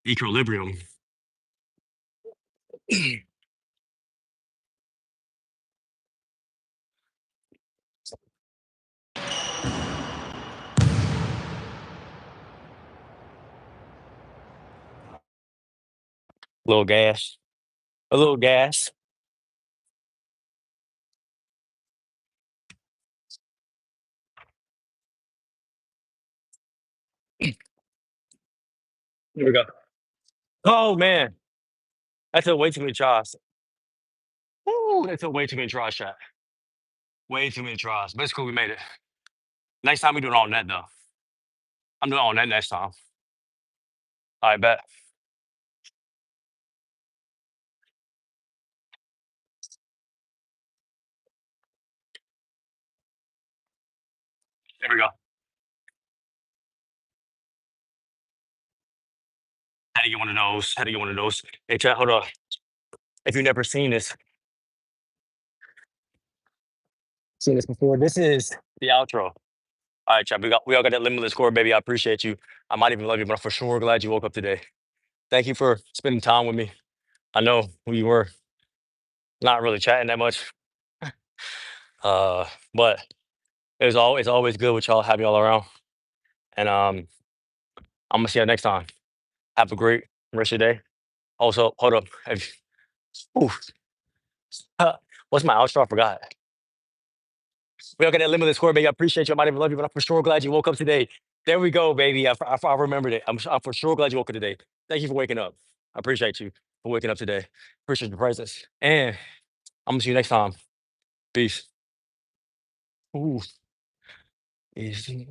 Equilibrium. Little gas. A little gas. Here we go. Oh man, that took way too many tries. Ooh, that took way too many tries, shot. Way too many tries. But it's cool, we made it. Next time we do it on net though. I'm doing it on net next time. I bet. There we go. Had to get one of those. Had to get one of those. Hey, chat, hold on. If you've never seen this before, this is the outro. All right, chat. We all got that limitless score, baby. I appreciate you. I might even love you, but I'm for sure glad you woke up today. Thank you for spending time with me. I know we were not really chatting that much, but it's always good with y'all, have y'all around. And I'm gonna see you next time. Have a great rest of your day. Also, hold up. Ooh, what's my outro? I forgot. We all got that limitless score, baby. I appreciate you. I might even love you, but I'm for sure glad you woke up today. There we go, baby. I remembered it. I'm for sure glad you woke up today. Thank you for waking up. I appreciate you for waking up today. Appreciate your presence. And I'm gonna see you next time. Peace. Ooh, easy.